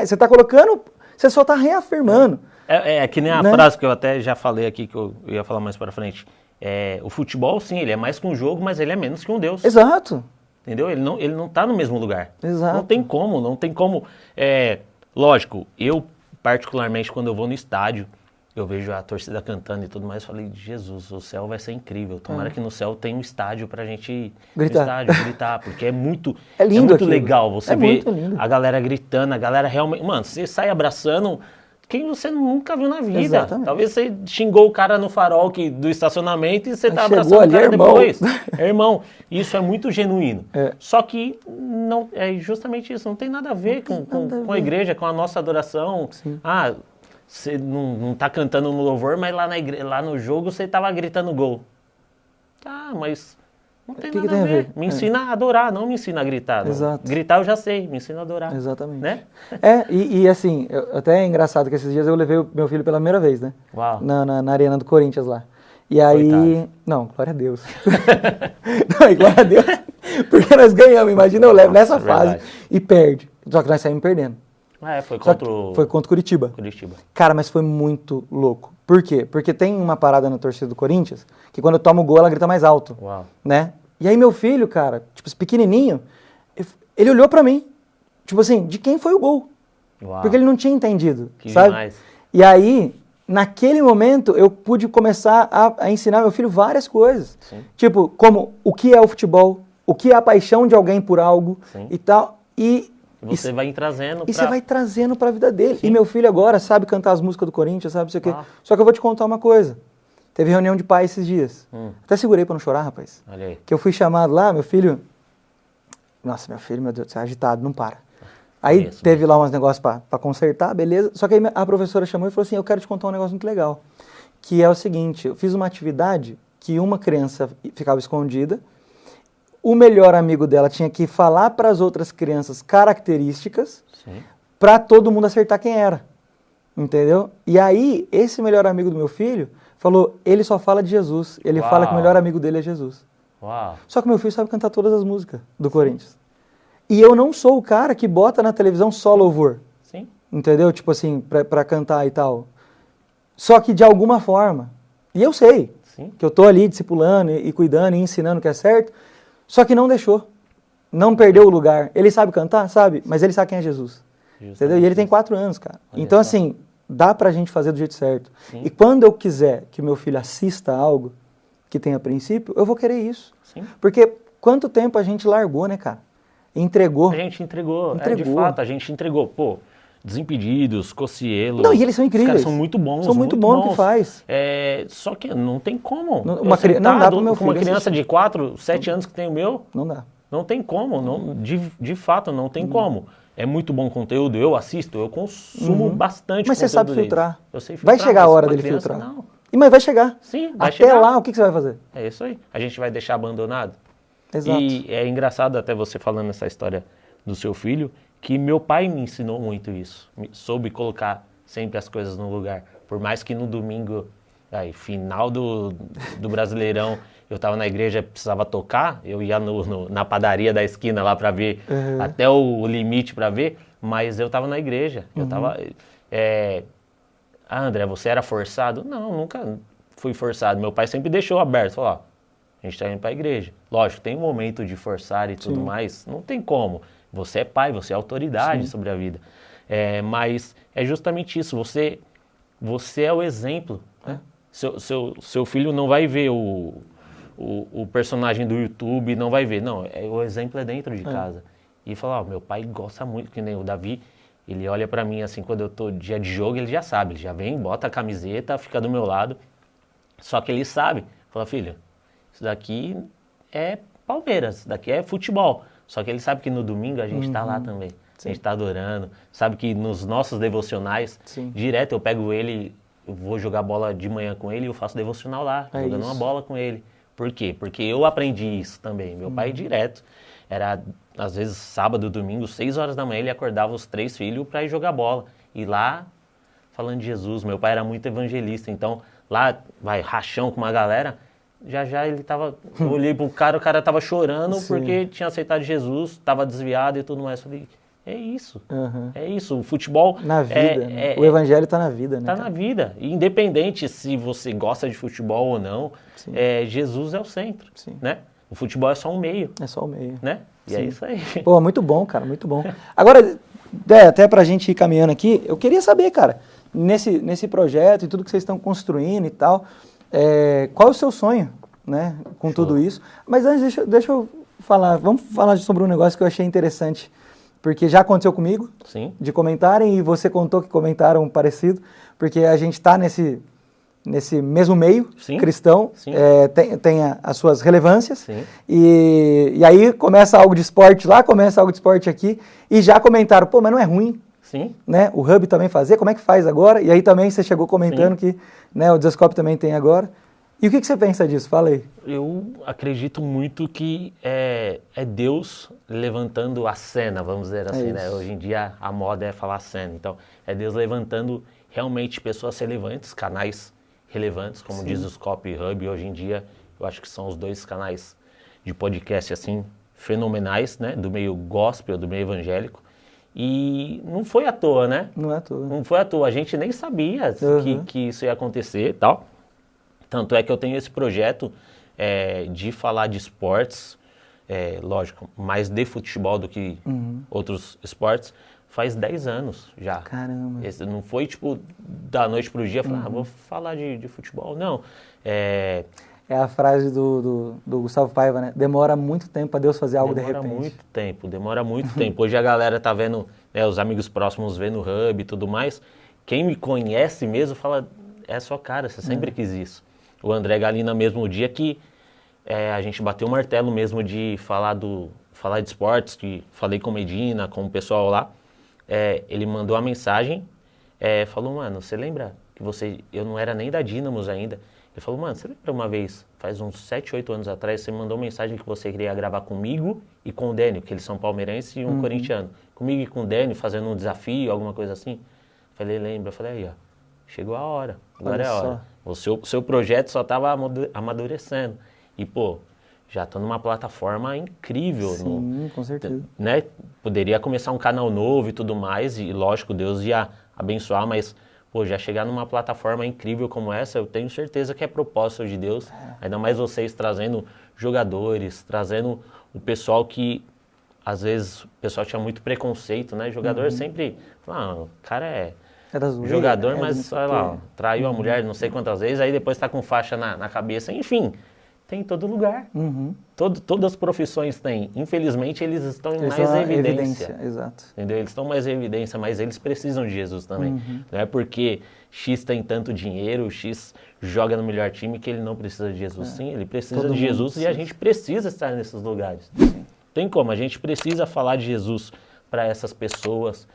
você tá colocando, você só tá reafirmando. É que nem a frase que eu até já falei aqui, que eu ia falar mais para frente. O futebol, sim, ele é mais que um jogo, mas ele é menos que um Deus. Exato. Entendeu? Ele não tá no mesmo lugar. Exato. Não tem como. Lógico, eu particularmente quando eu vou no estádio, eu vejo a torcida cantando e tudo mais, falei, Jesus, o céu vai ser incrível. Tomara que no céu tenha um estádio pra gente gritar, porque é muito legal você ver a galera gritando, a galera realmente... Mano, você sai abraçando quem você nunca viu na vida. Exatamente. Talvez você xingou o cara no farol do estacionamento e você tá abraçando ali, o cara irmão. depois. Irmão, isso é muito genuíno. Só que não é justamente isso, não tem nada a ver com a igreja, com a nossa adoração. Sim. Você não tá cantando no louvor, mas lá no jogo você tava gritando gol. Tá, mas não tem nada a ver. Me ensina a adorar, não me ensina a gritar. Exato. Gritar eu já sei, me ensina a adorar. Exatamente. Né? E assim, até é engraçado que esses dias eu levei o meu filho pela primeira vez, né? Uau. Na arena do Corinthians lá. E aí... Coitado. Não, glória a Deus. Não, glória a Deus. Porque nós ganhamos, imagina eu levo nessa fase e perde. Só que nós saímos perdendo. Foi contra o Curitiba. Curitiba. Cara, mas foi muito louco. Por quê? Porque tem uma parada na torcida do Corinthians que quando toma o gol ela grita mais alto. Uau. Né? E aí meu filho, cara, tipo, pequenininho, ele olhou pra mim, tipo assim, de quem foi o gol? Uau. Porque ele não tinha entendido, Que sabe? demais. E aí, naquele momento, eu pude começar a ensinar meu filho várias coisas. Sim. Tipo, como o que é o futebol, o que é a paixão de alguém por algo e tal. E você vai trazendo você vai trazendo pra vida dele. Sim. E meu filho agora sabe cantar as músicas do Corinthians, sabe, não sei o quê. Só que eu vou te contar uma coisa. Teve reunião de pais esses dias. Até segurei pra não chorar, rapaz. Olha aí. Que eu fui chamado lá, meu filho... Nossa, meu filho, meu Deus do céu, agitado, não para. Aí teve lá uns negócios pra consertar, beleza. Só que aí a professora chamou e falou assim, eu quero te contar um negócio muito legal. Que é o seguinte, eu fiz uma atividade que uma criança ficava escondida, o melhor amigo dela tinha que falar para as outras crianças características para todo mundo acertar quem era. Entendeu? E aí, esse melhor amigo do meu filho falou, ele só fala de Jesus. Ele fala que o melhor amigo dele é Jesus. Uau. Só que meu filho sabe cantar todas as músicas do Corinthians. E eu não sou o cara que bota na televisão só louvor. Sim. Entendeu? Tipo assim, pra cantar e tal. Só que de alguma forma. E eu sei. Sim. que eu tô ali discipulando e cuidando e ensinando o que é certo, só que não deixou, não perdeu o lugar. Ele sabe cantar? Sabe, mas ele sabe quem é Jesus. Entendeu? E ele tem 4 anos, cara. Olha Então, só. assim, dá pra gente fazer do jeito certo. Sim. E quando eu quiser que meu filho assista algo que tenha princípio, eu vou querer isso. Sim. Porque quanto tempo a gente largou, né, cara? Entregou. A gente entregou. De Entregou. fato, a gente entregou. Pô, Desimpedidos, Cocielo. Não, e eles são Os incríveis. caras são muito bons. São muito bons no que faz. Só que não tem como. Não, Eu não dá pro meu com uma filho criança assistir. de 4, 7 anos que tem o meu, Não dá. não tem como. Não, de fato, não tem como. É muito bom conteúdo, eu assisto, eu consumo bastante Mas você conteúdo sabe deles. filtrar. Eu sei filtrar. Vai chegar a mas hora uma dele criança, filtrar. Não. Mas vai chegar. Sim, vai Até chegar. lá, o que você vai fazer? É isso aí. A gente vai deixar abandonado. Exato. E é engraçado até você falando essa história do seu filho, que meu pai me ensinou muito isso. Soube colocar sempre as coisas no lugar. Por mais que no domingo, final do Brasileirão, eu estava na igreja, precisava tocar, eu ia na padaria da esquina lá para ver, até o limite para ver, mas eu estava na igreja. Eu estava... André, você era forçado? Não, nunca fui forçado. Meu pai sempre deixou aberto, falou, ó, a gente está indo para a igreja. Lógico, tem um momento de forçar e tudo mais, não tem como. Você é pai, você é autoridade sobre a vida. Mas é justamente isso, você é o exemplo. Né? Seu filho não vai ver o personagem do YouTube, não vai ver. Não, o exemplo é dentro de casa. E falar, ó, meu pai gosta muito, que nem o Davi, ele olha pra mim assim, quando eu tô dia de jogo, ele já sabe, ele já vem, bota a camiseta, fica do meu lado. Só que ele sabe, fala, filho, isso daqui é Palmeiras, isso daqui é futebol. Só que ele sabe que no domingo a gente tá lá também. A gente tá adorando. Sabe que nos nossos devocionais, direto eu pego ele, eu vou jogar bola de manhã com ele e eu faço devocional lá, jogando uma bola com ele. Por quê? Porque eu aprendi isso também. Meu pai direto, era às vezes sábado, domingo, 6 horas da manhã, ele acordava os 3 filhos para ir jogar bola. E lá, falando de Jesus, meu pai era muito evangelista, então lá, rachão com uma galera, já ele tava, eu olhei pro cara, o cara tava chorando porque tinha aceitado Jesus, tava desviado e tudo mais. Eu falei, é isso, é isso, o futebol... Na vida, né? O evangelho tá na vida, né? Tá na vida, e independente se você gosta de futebol ou não, Jesus é o centro, né? O futebol é só um meio. É só o meio. Né? E é isso aí. Pô, muito bom, cara, muito bom. Agora, até pra gente ir caminhando aqui, eu queria saber, cara, nesse projeto e tudo que vocês estão construindo e tal, qual é o seu sonho, né, com tudo isso? Mas antes, deixa eu falar, vamos falar sobre um negócio que eu achei interessante, porque já aconteceu comigo, de comentarem, e você contou que comentaram parecido, porque a gente tá nesse mesmo meio cristão, tem as suas relevâncias, e aí começa algo de esporte lá, começa algo de esporte aqui, e já comentaram, pô, mas não é ruim, né? O Hub também fazia, como é que faz agora? E aí também você chegou comentando que, né, o Desascope também tem agora. E o que você pensa disso? Fala aí. Eu acredito muito que é Deus levantando a cena, vamos dizer assim, né? Hoje em dia a moda é falar cena, então é Deus levantando realmente pessoas relevantes, canais relevantes, como diz o Scope e Hub, hoje em dia eu acho que são os 2 canais de podcast assim fenomenais, né, do meio gospel, do meio evangélico, e não foi à toa, né? Não é à toa. Não foi à toa, a gente nem sabia que isso ia acontecer e tal, tanto é que eu tenho esse projeto de falar de esportes, lógico, mais de futebol do que outros esportes, faz 10 anos já. Caramba. Não foi tipo da noite pro dia, falar, vou falar de futebol. Não. É a frase do Gustavo Paiva, né? Demora muito tempo para Deus fazer algo de repente. Demora muito tempo. Hoje a galera tá vendo, né, os amigos próximos vendo o Hub e tudo mais. Quem me conhece mesmo fala, é a sua cara, você sempre quis isso. O André Galina mesmo, o dia que a gente bateu o martelo mesmo de falar de esportes, que falei com Medina, com o pessoal lá, ele mandou a mensagem, falou, mano, você lembra que eu não era nem da Dynamos ainda. Ele falou, mano, você lembra uma vez, faz uns 7, 8 anos atrás, você me mandou mensagem que você queria gravar comigo e com o Dênio, que eles são palmeirenses e um corintiano. Comigo e com o Dênio, fazendo um desafio, alguma coisa assim. Falei, lembra? Falei, aí, ó, chegou a hora, agora é a hora. O seu projeto só estava amadurecendo. E, pô, já estou numa plataforma incrível. Sim, com certeza. Né? Poderia começar um canal novo e tudo mais, e lógico, Deus ia abençoar, mas, pô, já chegar numa plataforma incrível como essa, eu tenho certeza que é propósito de Deus. Ainda mais vocês trazendo jogadores, trazendo o pessoal que, às vezes, o pessoal tinha muito preconceito, né? Jogador sempre, o cara é da zoeira, jogador, do mas, não sei sei o lá, quê. traiu a mulher não sei quantas vezes, aí depois tá com faixa na cabeça, enfim, tem em todo lugar. Todas as profissões têm. Infelizmente, eles estão em Eles mais são a evidência. Exato. Entendeu? Eles estão mais em evidência, mas eles precisam de Jesus também. Não é porque X tem tanto dinheiro, X joga no melhor time que ele não precisa de Jesus. Sim, ele precisa Todo de mundo Jesus e a gente precisa estar nesses lugares. Tem como, a gente precisa falar de Jesus para essas pessoas,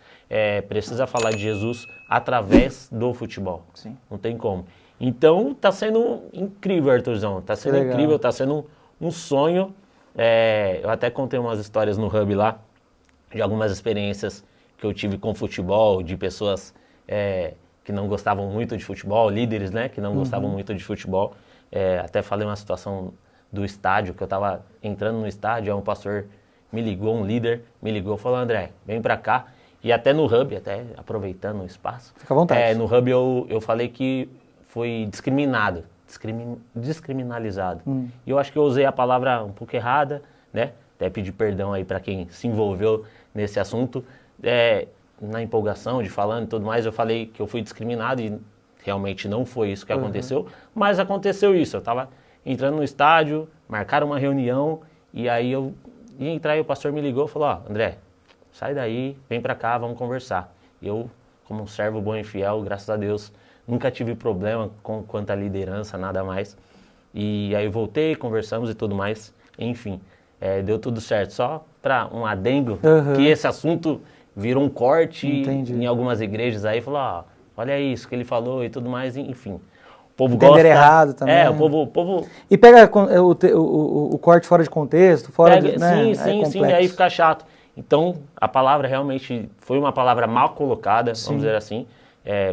precisa falar de Jesus através do futebol. Sim. Não tem como. Então, tá sendo incrível, Arthurzão. Tá sendo legal. incrível, tá sendo um sonho. Eu até contei umas histórias no Hub lá, de algumas experiências que eu tive com futebol, de pessoas que não gostavam muito de futebol, líderes, né, que não gostavam muito de futebol. Até falei uma situação do estádio, que eu estava entrando no estádio, aí um pastor me ligou, um líder me ligou, falou, André, vem pra cá. E até no Hub, até aproveitando o espaço. Fica à vontade. No Hub eu falei que foi discriminado, descriminalizado. E eu acho que eu usei a palavra um pouco errada, né? Até pedir perdão aí para quem se envolveu nesse assunto. Na empolgação de falando e tudo mais, eu falei que eu fui discriminado e realmente não foi isso que aconteceu, mas aconteceu isso. Eu estava entrando no estádio, marcaram uma reunião e aí eu ia entrar e o pastor me ligou e falou, ó, André, sai daí, vem para cá, vamos conversar. Eu, como um servo bom e fiel, graças a Deus, nunca tive problema quanto à liderança, nada mais. E aí eu voltei, conversamos e tudo mais, enfim, deu tudo certo. Só para um adendo, que esse assunto virou um corte em algumas igrejas aí, falou, ó, olha isso que ele falou e tudo mais, enfim. O povo gosta. Errado também. O povo... E pega o corte fora de contexto, fora de, né? Sim, aí fica chato. Então, a palavra realmente foi uma palavra mal colocada, vamos dizer assim.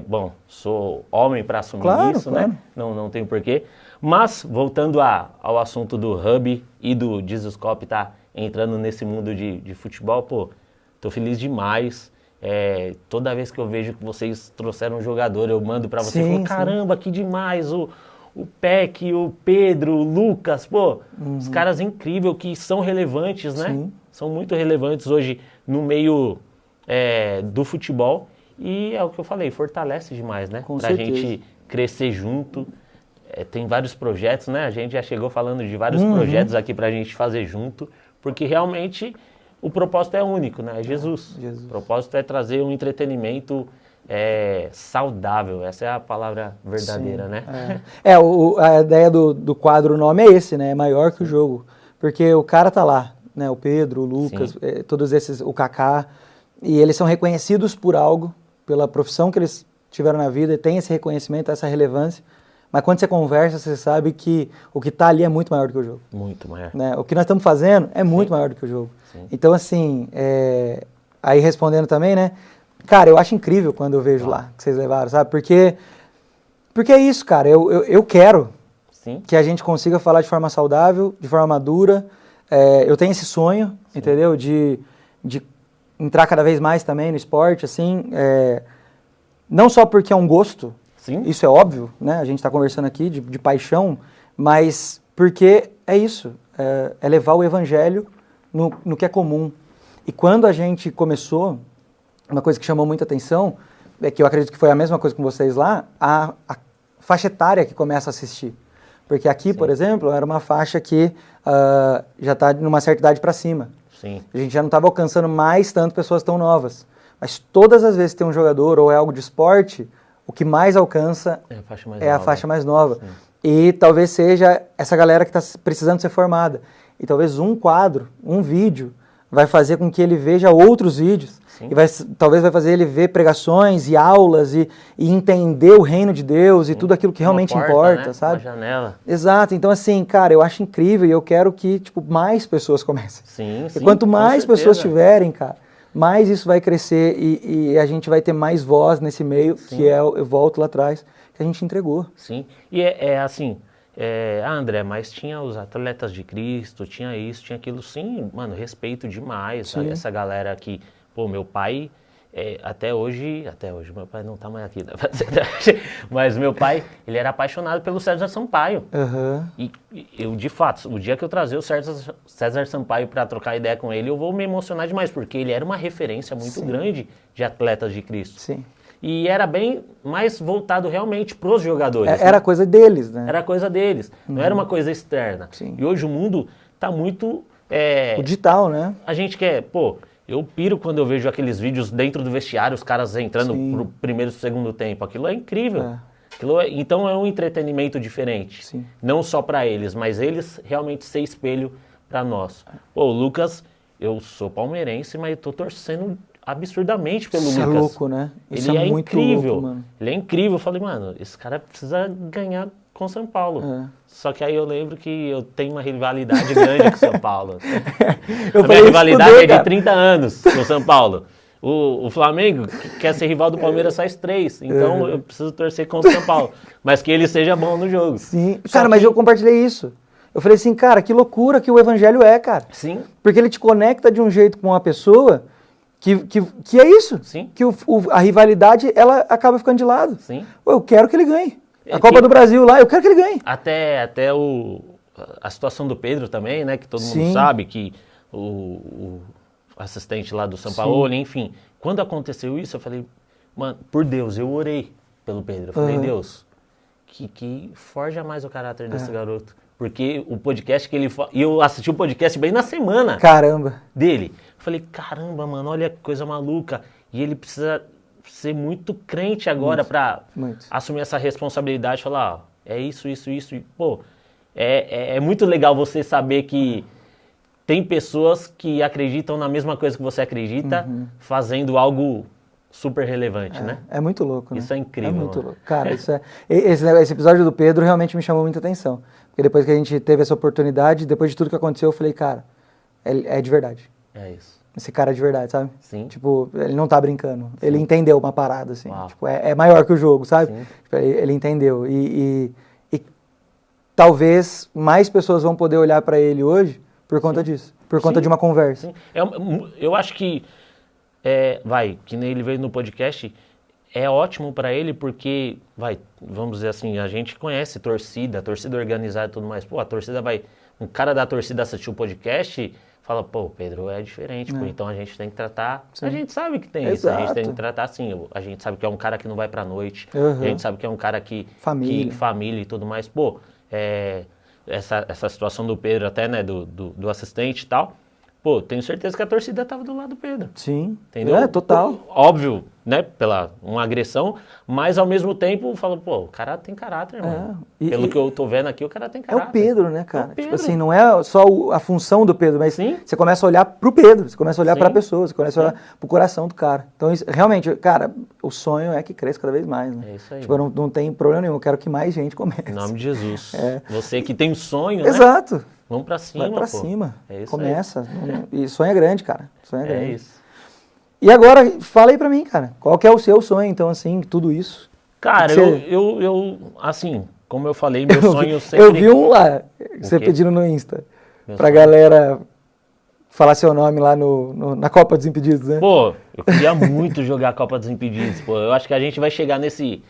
Bom, sou homem para assumir isso, né? Não tenho porquê. Mas, voltando ao assunto do Hub e do Jesuscope tá entrando nesse mundo de futebol, pô, tô feliz demais. Toda vez que eu vejo que vocês trouxeram um jogador, eu mando para você, falo, caramba, que demais, o Peck, o Pedro, o Lucas, pô, os caras incríveis que são relevantes, né? Sim. São muito relevantes hoje no meio do futebol. E é o que eu falei, fortalece demais, né? Com pra certeza. gente crescer junto. Tem vários projetos, né? A gente já chegou falando de vários projetos aqui pra gente fazer junto, porque realmente o propósito é único, né? É Jesus. O propósito é trazer um entretenimento saudável. Essa é a palavra verdadeira, né? A ideia do quadro, o nome é esse, né? É maior que o jogo. Porque o cara tá lá, né? O Pedro, o Lucas, todos esses, o Kaká, e eles são reconhecidos por algo, pela profissão que eles tiveram na vida, e tem esse reconhecimento, essa relevância. Mas quando você conversa, você sabe que o que está ali é muito maior do que o jogo. Muito maior. Né? O que nós estamos fazendo é muito maior do que o jogo. Sim. Então, assim, aí respondendo também, né? Cara, eu acho incrível quando eu vejo lá que vocês levaram, sabe? Porque é isso, cara. Eu quero que a gente consiga falar de forma saudável, de forma madura. Eu tenho esse sonho, entendeu? De entrar cada vez mais também no esporte, assim. Não só porque é um gosto, isso é óbvio, né? A gente está conversando aqui de paixão, mas porque é isso, é levar o evangelho no que é comum. E quando a gente começou, uma coisa que chamou muita atenção, que eu acredito que foi a mesma coisa com vocês lá, a faixa etária que começa a assistir. Porque aqui, por exemplo, era uma faixa que já está numa certa idade para cima. Sim. A gente já não estava alcançando mais tanto pessoas tão novas. Mas todas as vezes que tem um jogador ou é algo de esporte, o que mais alcança é a faixa mais nova. Sim. E talvez seja essa galera que está precisando ser formada. E talvez um quadro, um vídeo, vai fazer com que ele veja outros vídeos. Sim. E talvez vai fazer ele ver pregações e aulas e entender o reino de Deus e tudo aquilo que realmente importa, né? Sabe? Uma janela. Exato. Então, assim, cara, eu acho incrível e eu quero que, mais pessoas comecem. Sim, e quanto mais pessoas tiverem, cara, mais isso vai crescer e a gente vai ter mais voz nesse meio, que eu volto lá atrás, que a gente entregou. Sim. E assim... André, mas tinha os atletas de Cristo, tinha isso, tinha aquilo. Sim, mano, respeito demais essa galera aqui. Pô, meu pai Até hoje, meu pai não tá mais aqui, mas meu pai, ele era apaixonado pelo César Sampaio. Aham. E eu, de fato, o dia que eu trazer o César Sampaio para trocar ideia com ele, eu vou me emocionar demais, porque ele era uma referência muito grande de atletas de Cristo. Sim. E era bem mais voltado realmente pros jogadores. Né? Era coisa deles, né? Era coisa deles, não era uma coisa externa. Sim. E hoje o mundo tá muito... O digital, né? A gente quer, eu piro quando eu vejo aqueles vídeos dentro do vestiário, os caras entrando pro primeiro e segundo tempo. Aquilo é incrível. Então é um entretenimento diferente. Sim. Não só para eles, mas eles realmente ser espelho para nós. O Lucas, eu sou palmeirense, mas eu tô torcendo absurdamente pelo Lucas. Isso é louco, né? Isso Ele é muito incrível. louco, mano. Ele é incrível. Eu falei, mano, esse cara precisa ganhar com o São Paulo. Só que aí eu lembro que eu tenho uma rivalidade grande com o São Paulo. A minha rivalidade é de 30 anos com o São Paulo. O Flamengo quer ser rival do Palmeiras faz 3, então eu preciso torcer contra o São Paulo. Mas que ele seja bom no jogo. Sim. Cara, mas eu compartilhei isso. Eu falei assim, cara, que loucura que o evangelho é, cara. Sim. Porque ele te conecta de um jeito com uma pessoa que é isso. Sim. Que a rivalidade, ela acaba ficando de lado. Sim. Eu quero que ele ganhe. A Copa do Brasil lá, eu quero que ele ganhe. Até a situação do Pedro também, né? Que todo mundo sabe, que o assistente lá do São Paulo, enfim. Quando aconteceu isso, eu falei, mano, por Deus, eu orei pelo Pedro. Eu falei, Deus, que forja mais o caráter desse garoto. Porque o podcast que ele... E eu assisti o podcast bem na semana. Caramba. Dele. Eu falei, caramba, mano, olha que coisa maluca. E ele precisa ser muito crente agora para assumir essa responsabilidade. Falar, é isso. E, é muito legal você saber que tem pessoas que acreditam na mesma coisa que você acredita, fazendo algo super relevante, né? É muito louco, né? Isso é incrível. É muito louco. Cara, esse episódio do Pedro realmente me chamou muita atenção. Porque depois que a gente teve essa oportunidade, depois de tudo que aconteceu, eu falei, cara, é de verdade. É isso. Esse cara é de verdade, sabe? Sim. Tipo, ele não tá brincando. Sim. Ele entendeu uma parada, assim. Uau. Tipo, é maior que o jogo, sabe? Tipo, ele entendeu. E talvez mais pessoas vão poder olhar pra ele hoje por conta disso. Por conta de uma conversa. Sim. Eu acho que, que nem ele veio no podcast, é ótimo pra ele porque, vamos dizer assim, a gente conhece torcida organizada e tudo mais. Pô, a torcida um cara da torcida assistiu o podcast... Fala, pô, Pedro é diferente, pô, então a gente tem que tratar... A gente sabe que tem isso, a gente tem que tratar assim, a gente sabe que é um cara que não vai pra noite, a gente sabe que é um cara que... Família e tudo mais. Pô, essa situação do Pedro até, né, do assistente e tal, pô, tenho certeza que a torcida tava do lado do Pedro. Sim, entendeu? Total. Pô, óbvio, né, pela uma agressão, mas ao mesmo tempo, fala, pô, o cara tem caráter, mano. Pelo que eu tô vendo aqui, o cara tem caráter. É o Pedro, né, cara? Pedro. Tipo assim, não é só a função do Pedro, mas você começa a olhar pro Pedro, você começa a olhar pra pessoa, você começa a olhar pro coração do cara. Então, isso, realmente, cara, o sonho é que cresça cada vez mais, né? É isso aí. Tipo, não tem problema nenhum, eu quero que mais gente comece. Em nome de Jesus. Você que tem um sonho, né? Exato. Vamos pra cima, Vai pra cima. É isso começa. E sonho é grande, cara. Sonho é grande. É isso. E agora, fala aí pra mim, cara. Qual que é o seu sonho, então, assim, tudo isso? Cara, eu assim, como eu falei, meu sonho sempre... Eu vi um lá, você pedindo no Insta, pra galera falar seu nome lá na Copa dos Impedidos, né? Pô, eu queria muito jogar a Copa dos Impedidos, pô. Eu acho que a gente vai chegar nesse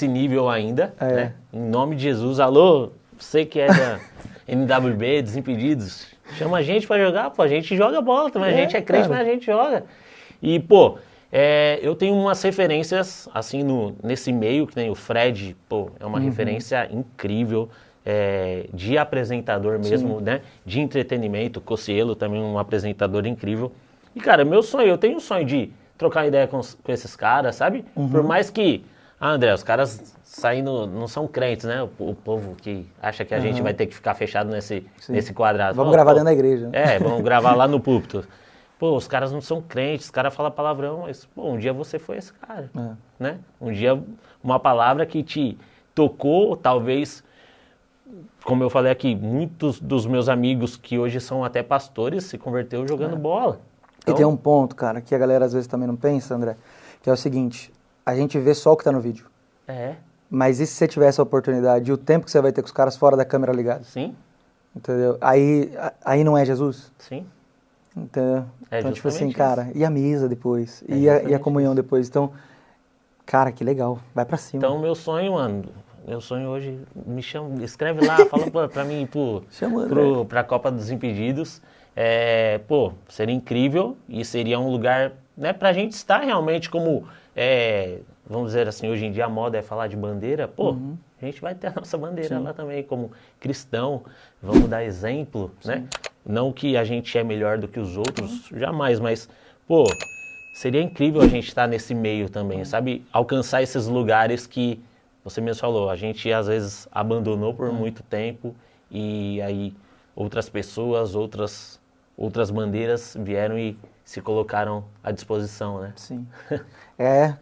nível ainda, né? Em nome de Jesus. Alô, você que é da NWB, Desimpedidos, chama a gente pra jogar, pô. A gente joga bola também, a gente é crente, mas a gente joga. E, pô, eu tenho umas referências, assim, nesse meio, que tem o Fred, pô, é uma referência incrível, de apresentador mesmo, né? De entretenimento, Cossielo também um apresentador incrível. E, cara, eu tenho um sonho de trocar ideia com esses caras, sabe? Por mais que, André, os caras saindo, não são crentes, né? O povo que acha que a gente vai ter que ficar fechado nesse quadrado. Vamos gravar dentro da igreja. Né? Vamos gravar lá no púlpito. Pô, os caras não são crentes, os caras falam palavrão, mas, pô, um dia você foi esse cara, né? Um dia, uma palavra que te tocou, talvez, como eu falei aqui, muitos dos meus amigos que hoje são até pastores se converteu jogando bola. Então... E tem um ponto, cara, que a galera às vezes também não pensa, André, que é o seguinte, a gente vê só o que tá no vídeo. Mas e se você tivesse a oportunidade e o tempo que você vai ter com os caras fora da câmera ligados? Sim. Entendeu? Aí não é Jesus? Sim. Então, tipo assim, justamente cara, e a mesa depois? É E a justamente comunhão depois? Então, cara, que legal. Vai pra cima. Então, meu sonho, mano, hoje, me chama, escreve lá, fala pra mim ir Chama o André. pra Copa dos Impedidos. Seria incrível e seria um lugar, né, pra gente estar realmente como, vamos dizer assim, hoje em dia a moda é falar de bandeira, a gente vai ter a nossa bandeira lá também, como cristão, vamos dar exemplo, né? Não que a gente é melhor do que os outros, jamais, mas, seria incrível a gente estar nesse meio também, sabe? Alcançar esses lugares que você mesmo falou, a gente às vezes abandonou por muito tempo e aí outras pessoas, outras bandeiras vieram e se colocaram à disposição, né? Sim.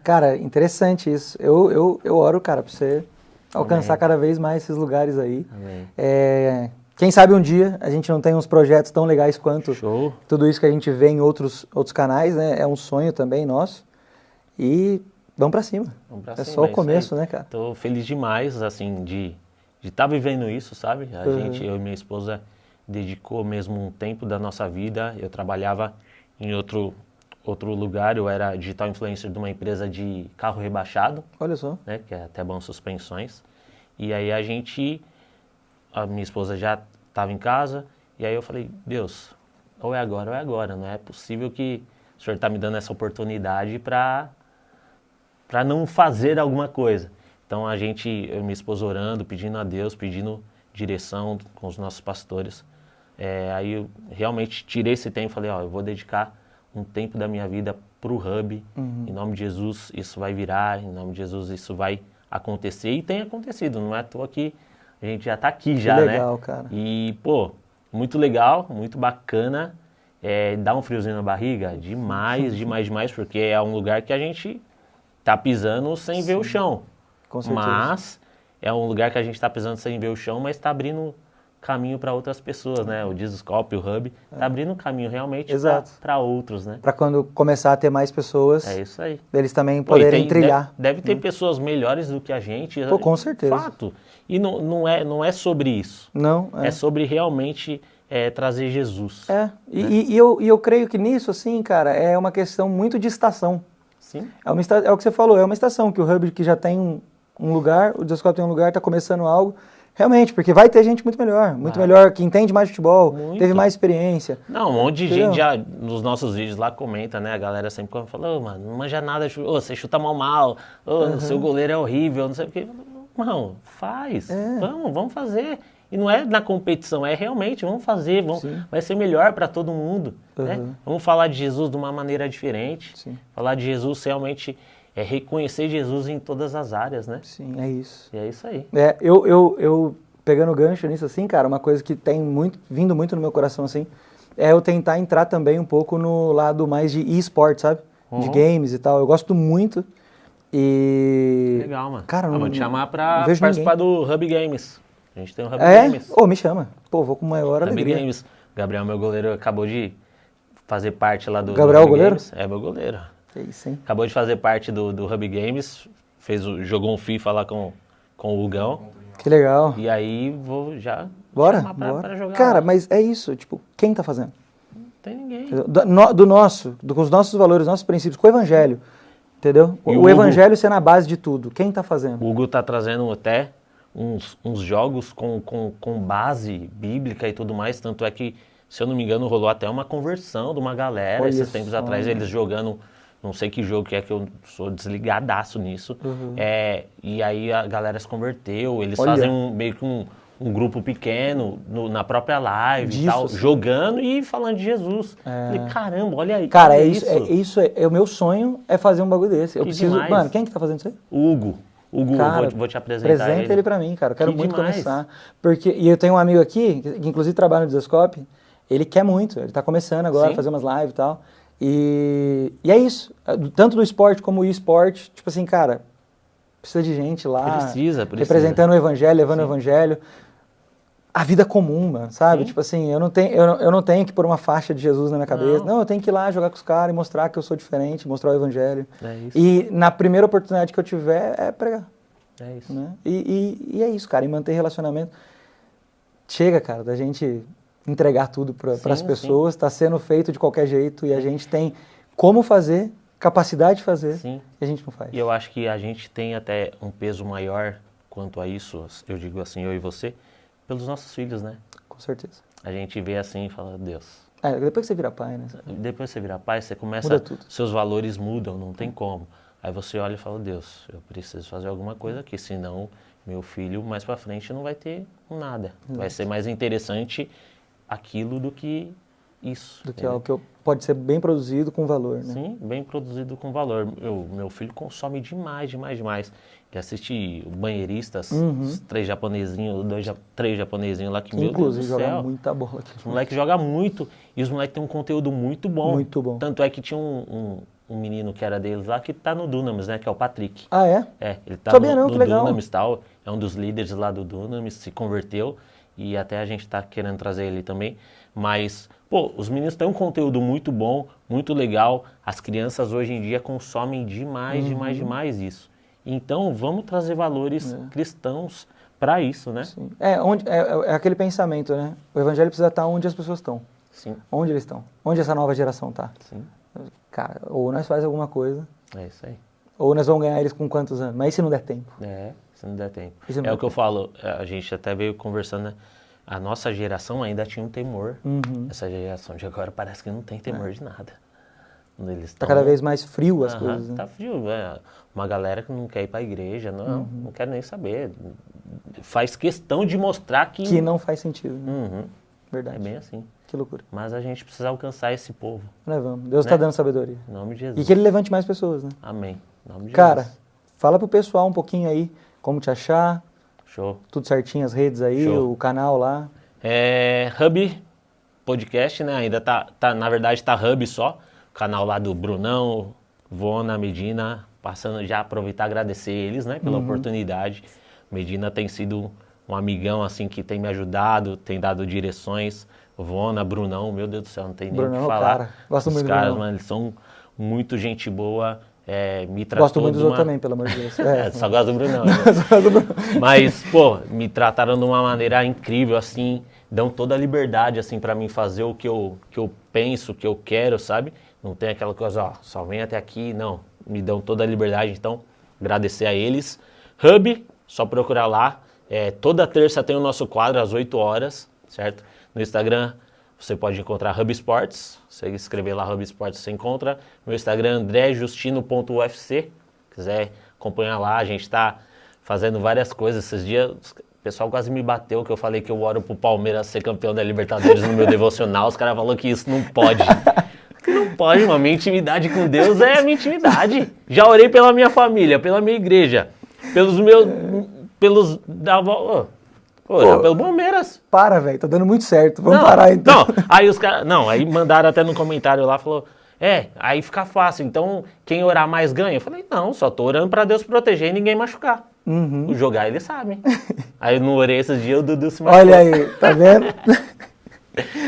Cara, interessante isso. Eu oro, cara, pra você alcançar cada vez mais esses lugares aí. Amém. Quem sabe um dia a gente não tem uns projetos tão legais quanto Show. tudo isso que a gente vê em outros canais, né? É um sonho também nosso. E vamos pra cima. Vamos pra É cima, só o isso começo, aí. né, cara? Tô feliz demais, assim, de estar vivendo isso, sabe? Eu e minha esposa dedicou mesmo um tempo da nossa vida. Eu trabalhava em outro lugar, eu era digital influencer de uma empresa de carro rebaixado, Olha só. né? Que é até bom suspensões. E aí a minha esposa já estava em casa, e aí eu falei, Deus, ou é agora, não é possível que o Senhor está me dando essa oportunidade para não fazer alguma coisa. Então eu e minha esposa orando, pedindo a Deus, pedindo direção com os nossos pastores. Aí eu realmente tirei esse tempo e falei, eu vou dedicar um tempo da minha vida para o Hub, em nome de Jesus isso vai virar, em nome de Jesus isso vai acontecer, e tem acontecido, não é à toa que a gente já está aqui já, né? Legal, cara. E, muito legal, muito bacana, dá um friozinho na barriga, demais, demais, porque é um lugar que a gente tá pisando sem ver o chão. Com certeza. Mas é um lugar que a gente está pisando sem ver o chão, mas está abrindo caminho para outras pessoas, né? O Dizoscope, o Hub, está abrindo caminho realmente para outros, né? Para quando começar a ter mais pessoas, É isso aí. eles também poderem trilhar. Deve ter pessoas melhores do que a gente. Com certeza. Fato. E não é sobre isso. Não, É sobre realmente trazer Jesus. E eu creio que nisso, assim, cara, é uma questão muito de estação. Sim. É o que você falou, é uma estação que o Hub que já tem um lugar, o Dizoscope tem um lugar, está começando algo. Realmente, porque vai ter gente muito melhor, que entende mais futebol, teve mais experiência. Não, um monte de gente já nos nossos vídeos lá comenta, né? A galera sempre fala, mano, não manja nada, você chuta mal, seu goleiro é horrível, não sei o quê. Não, faz, vamos fazer. E não é na competição, é realmente, vamos fazer, vai ser melhor para todo mundo. Né? Vamos falar de Jesus de uma maneira diferente, falar de Jesus realmente... reconhecer Jesus em todas as áreas, né? Sim, é isso. E é isso aí. Eu pegando o gancho nisso, assim, cara, uma coisa que tem vindo muito no meu coração, assim, é eu tentar entrar também um pouco no lado mais de e-sport, sabe? De games e tal. Eu gosto muito e... Legal, mano. Cara, vou te chamar pra participar do Hub Games. A gente tem um Hub Games. Me chama. Vou com maior alegria. Hub Games. Gabriel, meu goleiro, acabou de fazer parte lá do Gabriel, Hub goleiro? Games. É, meu goleiro. É isso, hein? Acabou de fazer parte do Hub Games, jogou um FIFA lá com o Hugão. Que legal. E aí vou já chamar pra jogar. Cara, lá. mas é isso, tipo, quem tá fazendo? Não tem ninguém. Com os nossos valores, nossos princípios, com o evangelho, entendeu? E o evangelho ser na base de tudo. Quem tá fazendo? O Hugo tá trazendo até uns jogos com base bíblica e tudo mais, tanto é que, se eu não me engano, rolou até uma conversão de uma galera esses tempos atrás, eles jogando, não sei que jogo que é, que eu sou desligadaço nisso, e aí a galera se converteu, eles fazem meio que um grupo pequeno na própria live e tal, jogando e falando de Jesus. Falei, caramba, olha aí. Cara, o meu sonho é fazer um bagulho desse. Eu preciso. Demais. Mano, quem que tá fazendo isso aí? O Hugo, Cara, vou te apresentar apresenta ele pra mim, cara. Eu quero muito demais. começar. E eu tenho um amigo aqui, que inclusive trabalha no Dizoscope, ele quer muito, ele tá começando agora a fazer umas lives e tal. E é isso. Tanto do esporte como o e-sport, tipo assim, cara, precisa de gente lá. Precisa. Representando o evangelho, levando o evangelho. A vida comum, mano, sabe? Tipo assim, eu não tenho que pôr uma faixa de Jesus na minha cabeça. Não, eu tenho que ir lá jogar com os caras e mostrar que eu sou diferente, mostrar o evangelho. É isso. E na primeira oportunidade que eu tiver, é pregar. É isso. Né? E é isso, cara, e manter relacionamento. Chega, cara, da gente entregar tudo para as Sim, pessoas, está sendo feito de qualquer jeito e a gente tem como fazer, capacidade de fazer, Sim. e a gente não faz. E eu acho que a gente tem até um peso maior quanto a isso, eu digo assim, eu e você, pelos nossos filhos, né? Com certeza. A gente vê assim e fala, Deus. Depois que você vira pai, né? Depois você vira pai, você começa, Muda tudo. seus valores mudam, não tem como. Aí você olha e fala, Deus, eu preciso fazer alguma coisa aqui, senão meu filho mais pra frente não vai ter nada. Vai ser mais interessante aquilo do que isso. Do que algo que pode ser bem produzido com valor, né? Sim, bem produzido com valor. Meu filho consome demais. Ele assiste banheiristas, os três japonesinhos lá que, meu Deus Inclusive, do céu, joga muita bola aqui. os moleques jogam muito e os moleques têm um conteúdo muito bom. Muito bom. Tanto é que tinha um menino que era deles lá que tá no Dunamis, né? Que é o Patrick. Ah, é? É, ele tá Sabia não, no que legal. Dunamis e tal. É um dos líderes lá do Dunamis, se converteu. E até a gente tá querendo trazer ele também. Mas, pô, os meninos têm um conteúdo muito bom, muito legal. As crianças hoje em dia consomem demais isso. Então, vamos trazer valores cristãos para isso, né? Sim. É aquele pensamento, né? O evangelho precisa estar onde as pessoas estão. Sim. Onde eles estão? Onde essa nova geração está? Sim. Cara, ou nós faz alguma coisa, É isso aí. ou nós vamos ganhar eles com quantos anos? Mas e se não der tempo? É, se não der tempo. E se não É der o que eu falo, a gente até veio conversando, né? A nossa geração ainda tinha um temor. Essa geração de agora parece que não tem temor de nada. Eles Tá cada vez mais frio as coisas, né? Tá frio, uma galera que não quer ir para a igreja, não quer nem saber. Faz questão de mostrar que... Que não faz sentido, né? É Verdade. bem assim. Que loucura. Mas a gente precisa alcançar esse povo. Nós vamos. Deus está Né? dando sabedoria. Em nome de Jesus. E que ele levante mais pessoas, né? Amém. Em nome de Cara, Jesus. fala pro pessoal um pouquinho aí como te achar, Show. tudo certinho, as redes aí, Show. o canal lá. Hub Podcast, né? Ainda na verdade tá Hub só. O canal lá do Brunão, Vona, Medina, passando já aproveitar e agradecer eles, né? Pela oportunidade. Medina tem sido um amigão, assim, que tem me ajudado, tem dado direções. Vona, Brunão, meu Deus do céu, não tem nem o Brunão, que falar. cara. Gosto Os muito do caras, Brunão. mano, eles são muito gente boa. Me tratou Gosto muito dos outros também, pelo amor de Deus. Só gosto do Brunão. Né? Mas, pô, me trataram de uma maneira incrível, assim, dão toda a liberdade, assim, pra mim fazer o que eu penso, o que eu quero, sabe? Não tem aquela coisa, ó, só vem até aqui, não. Me dão toda a liberdade, então, agradecer a eles. Hub, só procurar lá. Toda terça tem o nosso quadro, às 8 horas, certo? No Instagram, você pode encontrar Hub Sports. Você escrever lá Hub Sports, você encontra. No Instagram, andrejustino.ufc. Quiser acompanhar lá, a gente tá fazendo várias coisas. Esses dias, o pessoal quase me bateu, que eu falei que eu oro pro Palmeiras ser campeão da Libertadores no meu devocional. Os caras falaram que isso não pode. Que não pode, mano. Minha intimidade com Deus é a minha intimidade. Já orei pela minha família, pela minha igreja, pelo Palmeiras. Para, velho, tá dando muito certo. Vamos parar então. Não, aí os caras. Não, aí mandaram até no comentário lá, falou. Aí fica fácil. Então, quem orar mais ganha? Eu falei, não, só tô orando pra Deus proteger e ninguém machucar. O jogar, eles sabem. Aí eu não orei esses dias, o Dudu se machucou. Olha aí, tá vendo?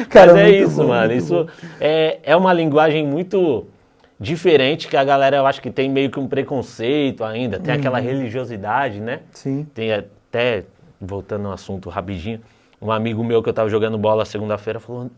Cara, mas é muito isso, bom, mano. muito Isso bom. é uma linguagem muito diferente que a galera, eu acho que tem meio que um preconceito ainda. Tem aquela religiosidade, né? Sim. Tem até, voltando ao assunto rapidinho, um amigo meu que eu tava jogando bola segunda-feira falou,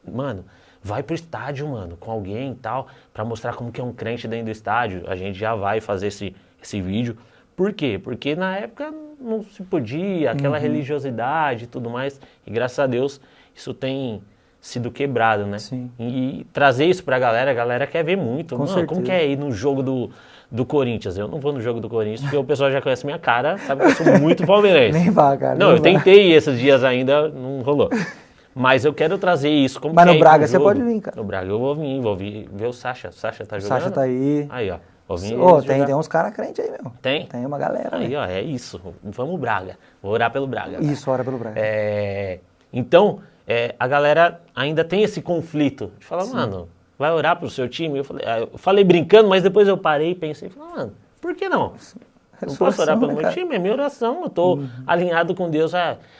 mano, vai pro estádio, mano, com alguém e tal, pra mostrar como que é um crente dentro do estádio. A gente já vai fazer esse vídeo. Por quê? Porque na época não se podia, aquela religiosidade e tudo mais. E graças a Deus isso tem sido quebrado, né? Sim. E trazer isso pra galera, a galera quer ver muito. Com Mano, certeza. como que é ir no jogo do Corinthians? Eu não vou no jogo do Corinthians, porque o pessoal já conhece minha cara, sabe que eu sou muito palmeirense. Nem vá, cara. Não, nem eu vá. tentei esses dias ainda, não rolou. Mas eu quero trazer isso. Como Mas que no é ir Braga pro você jogo. pode vir, cara. No Braga eu vou ver o Sacha. O Sacha tá O jogando? Sacha tá aí. Aí, ó. Vou vir Ô, jogar. tem uns caras crentes aí, meu. Tem? Tem uma galera. Aí, né? ó, é isso. Vamos Braga. Vou orar pelo Braga. Isso, ora pelo Braga. Então, a galera ainda tem esse conflito. De falar, mano, vai orar pro seu time? Eu falei brincando, mas depois eu parei e pensei, falei, mano, por que não? Não posso orar pelo né, meu cara? time, é minha oração, eu tô alinhado com Deus.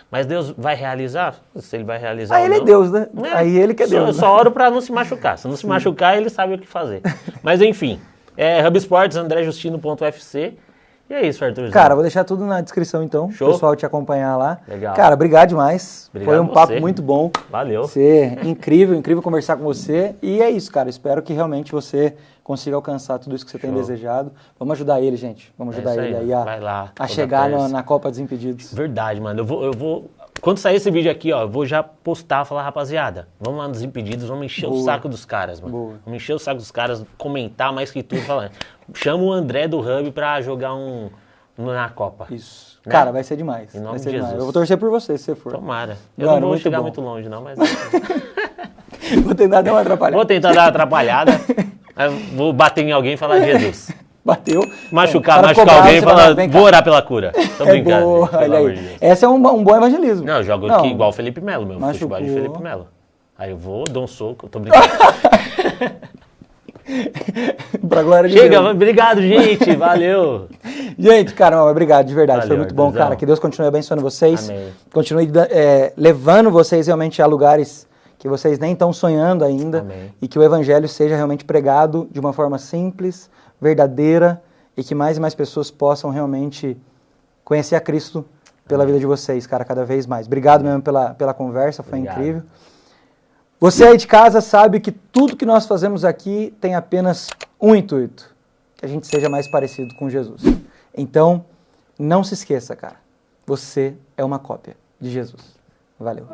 Mas Deus vai realizar? Se ele vai realizar Aí ou ele é não. Deus, né? Aí ele que é Deus. Eu só oro pra não se machucar. Se não se machucar, ele sabe o que fazer. Mas enfim, Hub Sports, andrejustino.ufc. E é isso, Arthurzão. Cara, vou deixar tudo na descrição então, Show. o pessoal te acompanhar lá. Legal. Cara, obrigado demais. Obrigado Foi um a papo você. muito bom. Valeu. Você incrível, incrível conversar com você. E é isso, cara. Espero que realmente você consiga alcançar tudo isso que você tem Show. desejado. Vamos ajudar ele, gente. Vamos É ajudar isso ele aí, aí a, vai lá, a toda chegar terça. na Copa Desimpedidos. Verdade, mano. Eu vou. Quando sair esse vídeo aqui, ó, eu vou já postar, falar, rapaziada, vamos lá nos Impedidos, vamos encher Boa. o saco dos caras, mano. Boa. Vamos encher o saco dos caras, comentar mais que tudo, falando. Chama o André do Hub pra jogar na Copa. Isso. Né? Cara, vai ser demais. Em nome Vai de ser demais. Jesus. Eu vou torcer por você, se você for. Tomara. Eu Mano, não vou muito chegar bom. muito longe, não, mas. Vou tentar dar uma atrapalhada. Vou tentar dar uma atrapalhada. Aí vou bater em alguém e falar de Jesus. Bateu. Machucar Cara, ficou bravo, alguém e você vai falar, lá, vem cá. vou orar pela cura. Tô É brincando. boa, gente, pelo olha amor aí. de Deus. Esse é um bom evangelismo. Não, eu jogo Não. aqui igual o Felipe Melo mesmo. Machucou. Futebol de Felipe Melo. Aí eu vou, dou um soco, tô brincando. Pra glória de Chega, Deus. obrigado, gente. Valeu. Gente, caramba, obrigado, de verdade. Foi Valeu, muito bom, Arthurzão. cara. Que Deus continue abençoando vocês. Amém. Continue levando vocês realmente a lugares que vocês nem estão sonhando ainda. Amém. E que o evangelho seja realmente pregado de uma forma simples, verdadeira, e que mais e mais pessoas possam realmente conhecer a Cristo pela vida de vocês, cara, cada vez mais. Obrigado mesmo pela conversa, foi Obrigado. incrível. Você aí de casa sabe que tudo que nós fazemos aqui tem apenas um intuito, que a gente seja mais parecido com Jesus. Então, não se esqueça, cara, você é uma cópia de Jesus. Valeu.